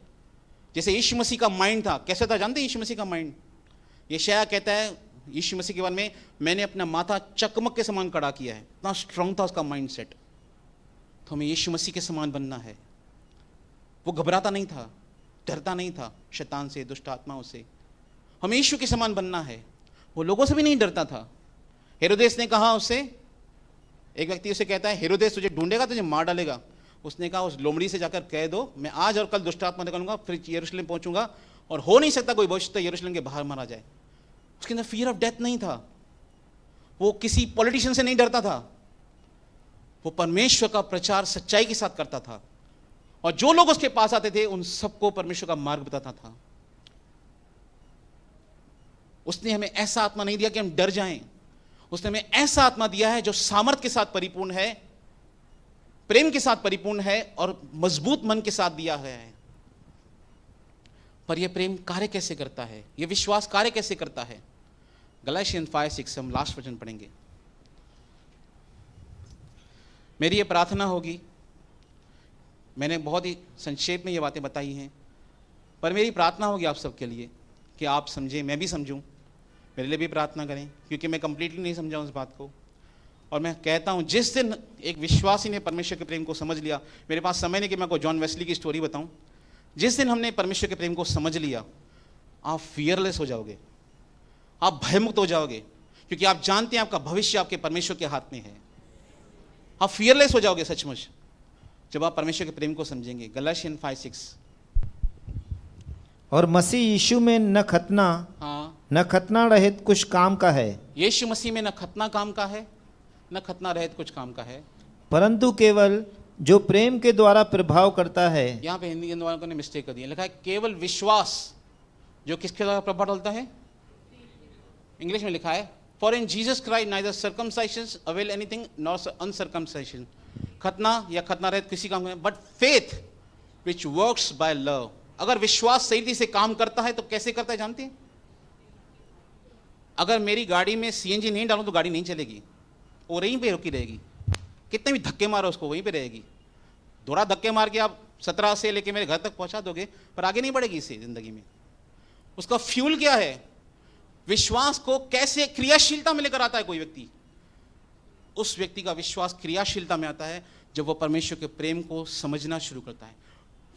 जैसे यीशु मसीह का माइंड था, कैसे था जानते हैं यीशु मसीह का माइंड? यशायाह कहता है यीशु मसीह के बारे में, मैंने अपना माथा चकमक के समान कड़ा किया है। इतना स्ट्रांग था उसका माइंड सेट। तो हमें यीशु मसीह के समान बनना है। वो घबराता नहीं था, डरता नहीं था शैतान से, दुष्ट आत्माओं से। हमें यीशु के समान बनना है। वो लोगों से भी नहीं डरता था। हेरोदेस ने कहा उससे, एक व्यक्ति उसे कहता है, हेरोदेस तुझे ढूंढेगा, तुझे मार डालेगा। उसने कहा उस लोमड़ी से जाकर कह दो, मैं आज और कल दुष्ट आत्मा निकालूंगा, फिर यरूशलेम पहुंचूंगा, और हो नहीं सकता कोई भविष्य यरूशलेम के बाहर मारा जाए। उसके अंदर फियर ऑफ डेथ नहीं था। वो किसी पॉलिटिशियन से नहीं डरता था। वो परमेश्वर का प्रचार सच्चाई के साथ करता था, और जो लोग उसके पास आते थे उन सबको परमेश्वर का मार्ग बताता था। उसने हमें ऐसा आत्मा नहीं दिया कि हम डर जाएं। उसने हमें ऐसा आत्मा दिया है जो सामर्थ के साथ परिपूर्ण है, प्रेम के साथ परिपूर्ण है, और मजबूत मन के साथ दिया है। पर यह प्रेम कार्य कैसे करता है? यह विश्वास कार्य कैसे करता है? गलातियन 5:6 हम लास्ट वचन पढ़ेंगे। मेरी यह प्रार्थना होगी, मैंने बहुत ही संक्षेप में ये बातें बताई हैं, पर मेरी प्रार्थना होगी आप सबके लिए कि आप समझें, मैं भी समझूं, मेरे लिए भी प्रार्थना करें, क्योंकि मैं कंप्लीटली नहीं समझा उस बात को। और मैं कहता हूं, जिस दिन एक विश्वासी ने परमेश्वर के प्रेम को समझ लिया, मेरे पास समय नहीं कि मैं आपको जॉन वेस्ली की स्टोरी बताऊं। जिस दिन हमने परमेश्वर के प्रेम को समझ लिया, आप फियरलेस हो जाओगे, आप भयमुक्त हो जाओगे, क्योंकि आप जानते हैं आपका भविष्य आपके परमेश्वर के हाथ में है। आप फियरलेस हो जाओगे सचमुच जब आप परमेश्वर के प्रेम को समझेंगे। गलातियन 5:6। और मसीह यीशु में न खतना रहित कुछ काम का है, यीशु मसीह में न खतना काम का है, न खतना रहित कुछ काम का है, परंतु केवल जो प्रेम के द्वारा प्रभाव करता है। यहां पे हिंदी के वालों ने मिस्टेक कर दी है, लिखा है केवल विश्वास जो किसके द्वारा प्रभाव डालता है। इंग्लिश में लिखा है, for in Jesus Christ neither circumcision avail anything nor uncircumcision. खतना या खतना रहित किसी काम में, but faith which works by love. अगर विश्वास सही रीति से काम करता है तो कैसे करता है जानते हैं? अगर मेरी गाड़ी में सीएनजी नहीं डालूं तो गाड़ी नहीं चलेगी, वो वहीं पे रुकी रहेगी। कितने भी धक्के मारो उसको, वहीं पे रहेगी। थोड़ा धक्के मार के आप 17 से लेके मेरे घर तक पहुंचा दोगे, पर आगे नहीं बढ़ेगी इससे जिंदगी में। उसका फ्यूल क्या है? विश्वास को कैसे क्रियाशीलता में लेकर आता है कोई व्यक्ति? उस व्यक्ति का विश्वास क्रियाशीलता में आता है जब वो परमेश्वर के प्रेम को समझना शुरू करता है।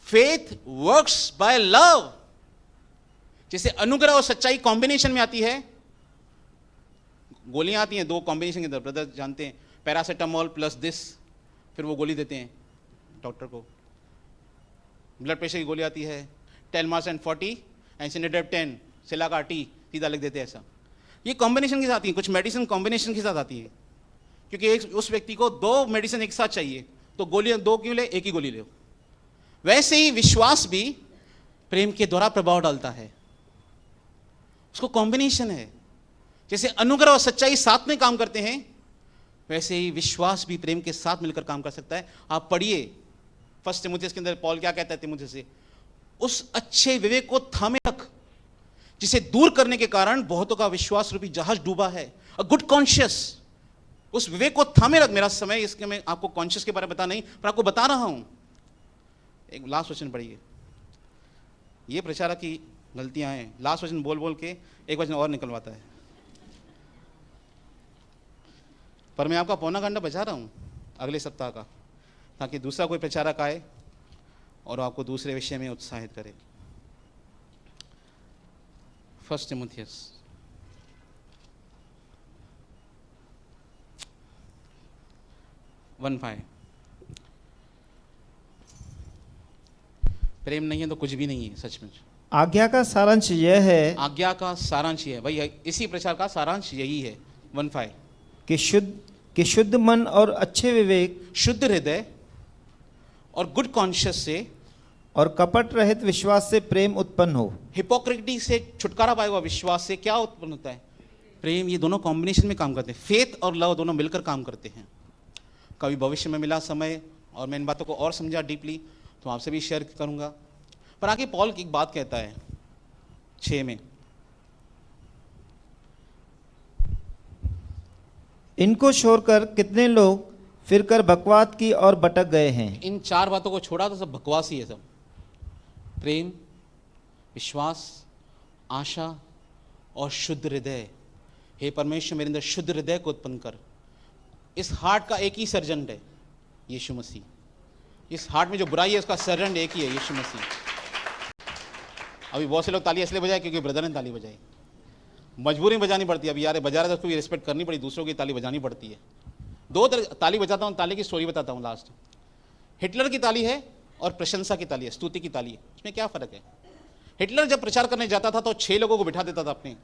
Faith works by love. जैसे अनुग्रह और सच्चाई कॉम्बिनेशन में आती है, गोलियां आती हैं दो कॉम्बिनेशन के अंदर, ब्रदर जानते हैं, पैरासीटामोल प्लस दिस, फिर वो गोली देते हैं डॉक्टर को। ब्लड प्रेशर की गोली आती है 10 एंड सिनेडेप 10 सिलाका टी, सीधा लिख देते हैं ऐसा। ये कॉम्बिनेशन के साथ आती है, कुछ मेडिसिन कॉम्बिनेशन के साथ आती है, क्योंकि उस व्यक्ति को 2 मेडिसिन एक साथ चाहिए, तो गोलियां 2 क्यों ले, एक ही गोली ले। वैसे ही विश्वास भी प्रेम के द्वारा प्रभाव डालता है, उसको कॉम्बिनेशन है। जैसे अनुग्रह और सच्चाई साथ में काम करते हैं, वैसे ही विश्वास भी प्रेम के साथ मिलकर काम कर सकता है। आप पढ़िए 1 तिमुथियुस के अंदर पॉल क्या कहता है तिमुथियुस से, उस अच्छे विवेक को थामे रख जिसे दूर करने के कारण बहुतों का विश्वास रूपी जहाज डूबा है। अ गुड कॉन्शियस, उस विवेक को थामे रख। मेरा समय इसके मैं आपको कॉन्शियस के बारे में बता नहीं, पर आपको बता रहा हूं। एक लास्ट वचन पढ़िए, ये प्रचारक की गलतियां हैं, लास्ट वचन बोल बोल के एक वचन और निकलवाता है। पर मैं आपका पौना घंटा बचा रहा हूं अगले सप्ताह का, ताकि दूसरा कोई प्रचारक आए और आपको दूसरे विषय में उत्साहित करे। 1 तिमुथियुस 1:5। प्रेम नहीं है तो कुछ भी नहीं है सचमुच। आज्ञा का सारांश यह है, आज्ञा का सारांश है भाई, इसी प्रचार का सारांश यही है 1:5 कि शुद्ध मन और अच्छे विवेक, शुद्ध हृदय और गुड कॉन्शियस से और कपट रहित विश्वास से प्रेम उत्पन्न हो। हिपोक्रेसी से छुटकारा पाएगा। विश्वास से क्या उत्पन्न होता है? प्रेम। ये दोनों कॉम्बिनेशन में काम करते हैं, फेथ और लव दोनों मिलकर काम करते हैं। कभी भविष्य में मिला समय और मैं इन बातों को और समझा डीपली तो आपसे भी शेयर करूंगा। पर आगे पॉल की एक बात कहता है 6 में, इनको छोड़कर कितने लोग फिरकर बकवाद की और भटक गए हैं। इन 4 बातों को छोड़ा तो सब बकवास ही है सब। प्रेम, विश्वास, आशा और शुद्ध हृदय। हे परमेश्वर मेरे अंदर शुद्ध हृदय को उत्पन्न कर। इस हार्ट का एक ही सर्जन है, यीशु मसीह। इस हार्ट में जो बुराई है उसका सर्जन एक ही है, यीशु मसीह। अभी बहुत से लोग ताली इसलिए बजाए क्योंकि ब्रदर ने ताली बजाई, मजबूरी में बजानी पड़ती है। अभी यार बजा रहा है तो उसको रिस्पेक्ट करनी पड़ी, दूसरों की ताली बजानी पड़ती है। 2 ताली बजाता हूँ, ताली की स्टोरी बताता हूँ लास्ट। हिटलर की ताली है और प्रशंसा की ताली है, स्तुति की ताली है, इसमें क्या फ़र्क है? हिटलर जब प्रचार करने जाता था तो 6 लोगों को बिठा देता था अपने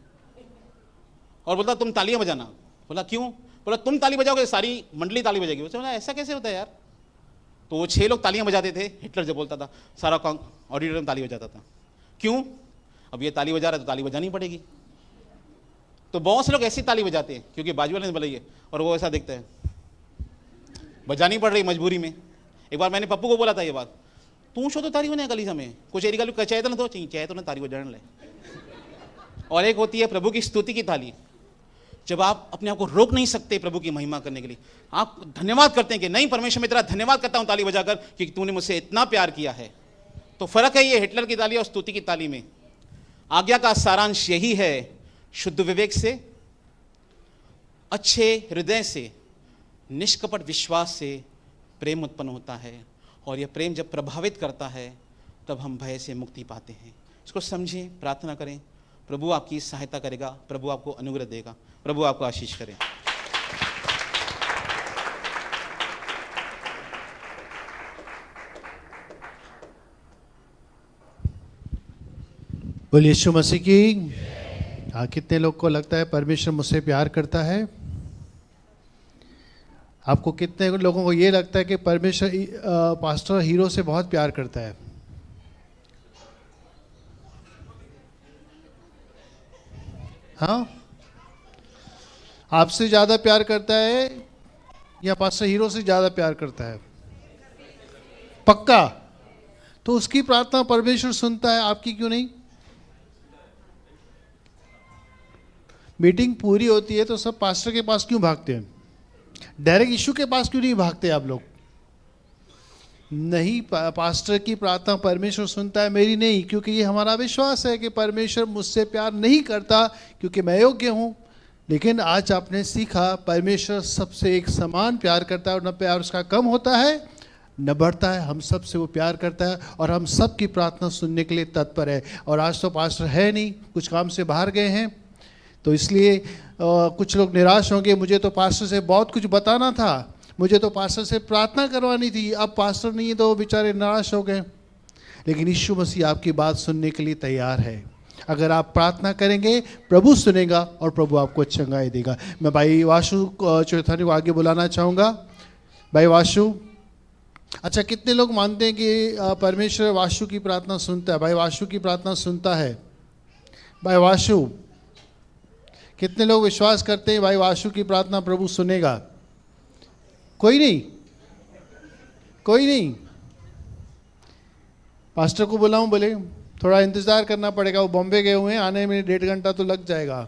और बोलता तुम तालियां बजाना। बोला क्यों? बोला तुम ताली बजाओगे सारी मंडली ताली बजाएगी। उसने बोला ऐसा कैसे होता है यार? तो वो 6 लोग तालियां बजाते थे, हिटलर जब बोलता था सारा ऑडिटोरियम ताली बजाता था। क्यों? अब ये ताली बजा रहा है तो ताली बजानी पड़ेगी। तो बहुत से लोग ऐसी ताली बजाते हैं क्योंकि बाजू वाले ने बुलाई है और वो ऐसा दिखता है, बजानी पड़ रही मजबूरी में। एक बार मैंने पप्पू को बोला था ये बात, तू शो तो तारी बने गली समय कुछ एरी गली चाहे तो ना तो चाहे तो ना तारी बजाने ले। और एक होती है प्रभु की स्तुति की ताली, जब आप अपने आप को रोक नहीं सकते प्रभु की महिमा करने के लिए, आप धन्यवाद करते हैं कि नहीं परमेश्वर मैं तेरा धन्यवाद करता हूं ताली बजाकर कि तूने मुझसे इतना प्यार किया है। तो फर्क है ये हिटलर की ताली और स्तुति की ताली में। आज्ञा का सारांश यही है, शुद्ध विवेक से, अच्छे हृदय से, निष्कपट विश्वास से प्रेम उत्पन्न होता है और यह प्रेम जब प्रभावित करता है तब हम भय से मुक्ति पाते हैं। इसको समझें, प्रार्थना करें, प्रभु आपकी सहायता करेगा, प्रभु आपको अनुग्रह देगा, प्रभु आपको आशीष करे। बोलिए यीशु मसीह की। हाँ, कितने लोग को लगता है परमेश्वर मुझसे प्यार करता है? आपको कितने लोगों को ये लगता है कि परमेश्वर पास्टर हीरो से बहुत प्यार करता है? हाँ, आपसे ज़्यादा प्यार करता है या पास्टर हीरो से ज़्यादा प्यार करता है? पक्का? तो उसकी प्रार्थना परमेश्वर सुनता है, आपकी क्यों नहीं? मीटिंग पूरी होती है तो सब पास्टर के पास क्यों भागते हैं? डायरेक्ट यीशु के पास क्यों नहीं भागते आप लोग? नहीं, पास्टर की प्रार्थना परमेश्वर सुनता है, मेरी नहीं, क्योंकि ये हमारा विश्वास है कि परमेश्वर मुझसे प्यार नहीं करता क्योंकि मैं योग्य हूँ। लेकिन आज आपने सीखा परमेश्वर सबसे एक समान प्यार करता है और न प्यार उसका कम होता है न बढ़ता है। हम सब से वो प्यार करता है और हम सब की प्रार्थना सुनने के लिए तत्पर है। और आज तो पास्टर है नहीं, कुछ काम से बाहर गए हैं, तो इसलिए कुछ लोग निराश होंगे, मुझे तो पास्टर से बहुत कुछ बताना था, मुझे तो पास्टर से प्रार्थना करवानी थी, अब पास्टर नहीं है तो वो बेचारे निराश हो गए। लेकिन यीशु मसीह आपकी बात सुनने के लिए तैयार है। अगर आप प्रार्थना करेंगे प्रभु सुनेगा और प्रभु आपको चंगाई देगा। मैं भाई वाशु चौथानी को आगे बुलाना चाहूँगा। भाई वाशु, अच्छा कितने लोग मानते हैं कि परमेश्वर वाशु की प्रार्थना सुनता है? भाई वाशु की प्रार्थना सुनता है? भाई वाशु, कितने लोग विश्वास करते हैं भाई वाशु की प्रार्थना प्रभु सुनेगा? कोई नहीं, कोई नहीं। पास्टर को बुलाऊं? बोले थोड़ा इंतजार करना पड़ेगा, वो बॉम्बे गए हुए हैं, आने में 1.5 घंटा तो लग जाएगा।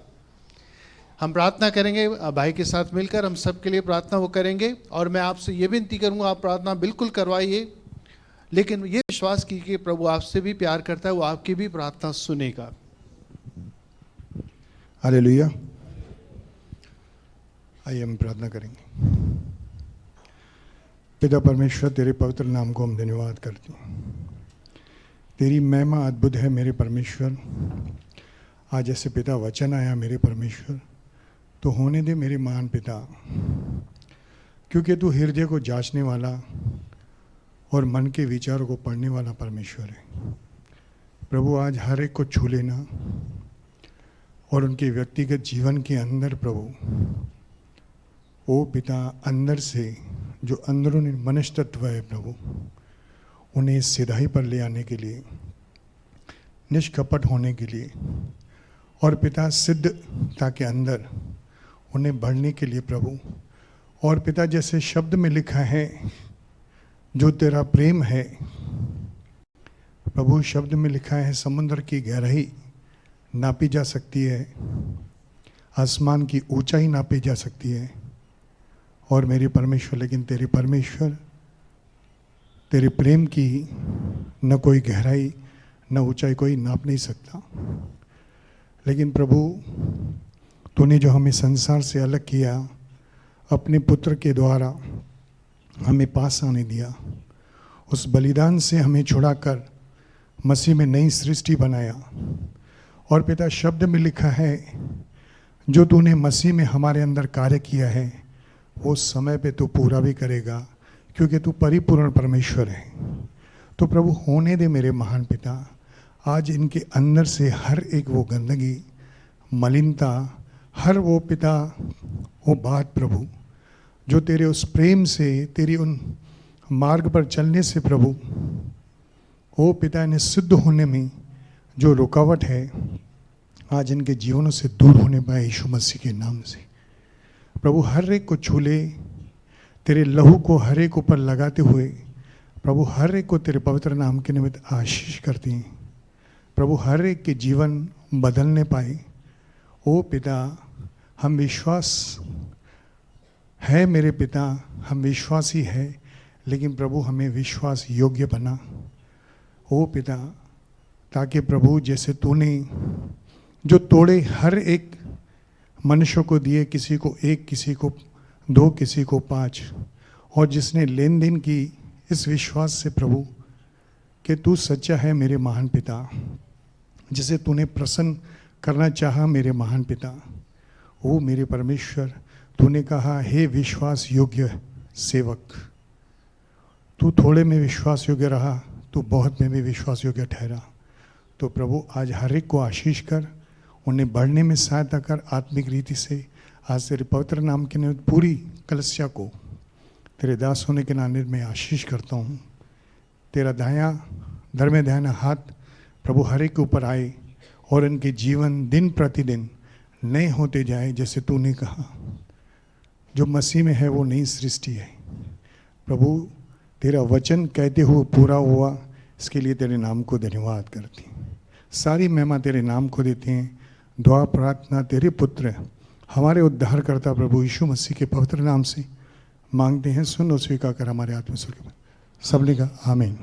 हम प्रार्थना करेंगे भाई के साथ मिलकर, हम सब के लिए प्रार्थना वो करेंगे। और मैं आपसे ये विनती करूंगा, आप प्रार्थना बिल्कुल करवाइए, लेकिन ये विश्वास कीजिए कि प्रभु आपसे भी प्यार करता है, वो आपकी भी प्रार्थना सुनेगा। हालेलुया। आइए हम प्रार्थना करेंगे। पिता परमेश्वर, तेरे पवित्र नाम को हम धन्यवाद करते हैं। तेरी महिमा अद्भुत है मेरे परमेश्वर। आज ऐसे पिता वचन आया मेरे परमेश्वर, तो होने दे मेरे महान पिता, क्योंकि तू हृदय को जांचने वाला और मन के विचारों को पढ़ने वाला परमेश्वर है। प्रभु आज हर एक को छू लेना और उनके व्यक्तिगत जीवन के अंदर प्रभु ओ पिता अंदर से जो अंदरूनी मनुष्य तत्व है प्रभु, उन्हें सिधाई पर ले आने के लिए, निष्कपट होने के लिए और पिता सिद्धता के अंदर उन्हें बढ़ने के लिए प्रभु। और पिता जैसे शब्द में लिखा है जो तेरा प्रेम है प्रभु, शब्द में लिखा है समुद्र की गहराई नापी जा सकती है, आसमान की ऊंचाई नापी जा सकती है, और मेरी परमेश्वर, लेकिन तेरे परमेश्वर तेरे प्रेम की न कोई गहराई न ऊंचाई कोई नाप नहीं सकता। लेकिन प्रभु तूने जो हमें संसार से अलग किया, अपने पुत्र के द्वारा हमें पास आने दिया, उस बलिदान से हमें छुड़ाकर मसीह में नई सृष्टि बनाया। और पिता, शब्द में लिखा है जो तूने मसीह में हमारे अंदर कार्य किया है वो समय पे तू पूरा भी करेगा, क्योंकि तू परिपूर्ण परमेश्वर है। तो प्रभु होने दे मेरे महान पिता, आज इनके अंदर से हर एक वो गंदगी, मलिनता, हर वो पिता वो बात प्रभु जो तेरे उस प्रेम से, तेरी उन मार्ग पर चलने से प्रभु ओ पिता इन्हें सिद्ध होने में जो रुकावट है, आज इनके जीवनों से दूर होने पाए यीशु मसीह के नाम से। प्रभु हर एक को छू ले, तेरे लहू को हर एक ऊपर लगाते हुए प्रभु हर एक को तेरे पवित्र नाम के निमित्त आशीष करते हैं। प्रभु हर एक के जीवन बदलने पाए। ओ पिता, हम विश्वास है मेरे पिता, हम विश्वासी है, लेकिन प्रभु हमें विश्वास योग्य बना ओ पिता, ताकि प्रभु जैसे तूने जो तोड़े हर एक मनुष्य को दिए, किसी को एक, किसी को दो, किसी को 5, और जिसने लेन देन की इस विश्वास से प्रभु कि तू सच्चा है मेरे महान पिता, जिसे तूने प्रसन्न करना चाहा मेरे महान पिता। ओ मेरे परमेश्वर, तूने कहा हे विश्वास योग्य सेवक, तू थोड़े में विश्वास योग्य रहा, तू बहुत में भी विश्वास योग्य ठहरा। तो प्रभु आज हर एक को आशीष कर, उन्हें बढ़ने में सहायता कर आत्मिक रीति से। आज तेरे पवित्र नाम के निमित्त पूरी कलसिया को तेरे दास होने के नाम में आशीष करता हूँ। तेरा दायां धर्मे दायां हाथ प्रभु हर एक के ऊपर आए और इनके जीवन दिन प्रतिदिन नए होते जाए, जैसे तूने कहा जो मसीह में है वो नई सृष्टि है। प्रभु तेरा वचन कहते हुए पूरा हुआ, इसके लिए तेरे नाम को धन्यवाद करते हैं। सारी महिमा तेरे नाम को देते हैं। दुआ प्रार्थना तेरे पुत्र हमारे उद्धारकर्ता प्रभु यीशु मसीह के पवित्र नाम से मांगते हैं। सुन और स्वीकार कर हमारे आत्मा स्वर्ग। सबने कहा आमीन।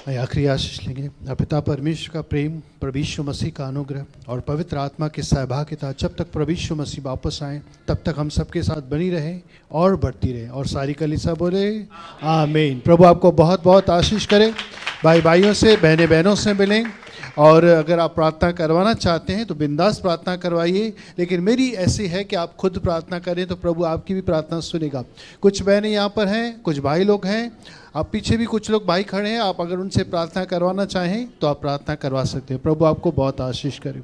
आखिरी आशीष लेंगे। पिता परमेश्वर का प्रेम, प्रभु यीशु मसीह का अनुग्रह और पवित्र आत्मा के सहभागिता जब तक प्रभु यीशु मसीह वापस आए तब तक हम सबके साथ बनी रहे और बढ़ती रहे। और सारी कलीसिया बोले आमीन। प्रभु आपको बहुत बहुत आशीष करे। भाई भाइयों से, बहनें बहनों से मिलें। और अगर आप प्रार्थना करवाना चाहते हैं तो बिंदास प्रार्थना करवाइए, लेकिन मेरी ऐसी है कि आप खुद प्रार्थना करें तो प्रभु आपकी भी प्रार्थना सुनेगा। कुछ बहनें यहाँ पर हैं, कुछ भाई लोग हैं, आप पीछे भी कुछ लोग भाई खड़े हैं। आप अगर उनसे प्रार्थना करवाना चाहें तो आप प्रार्थना करवा सकते हैं। प्रभु आपको बहुत आशीष करे।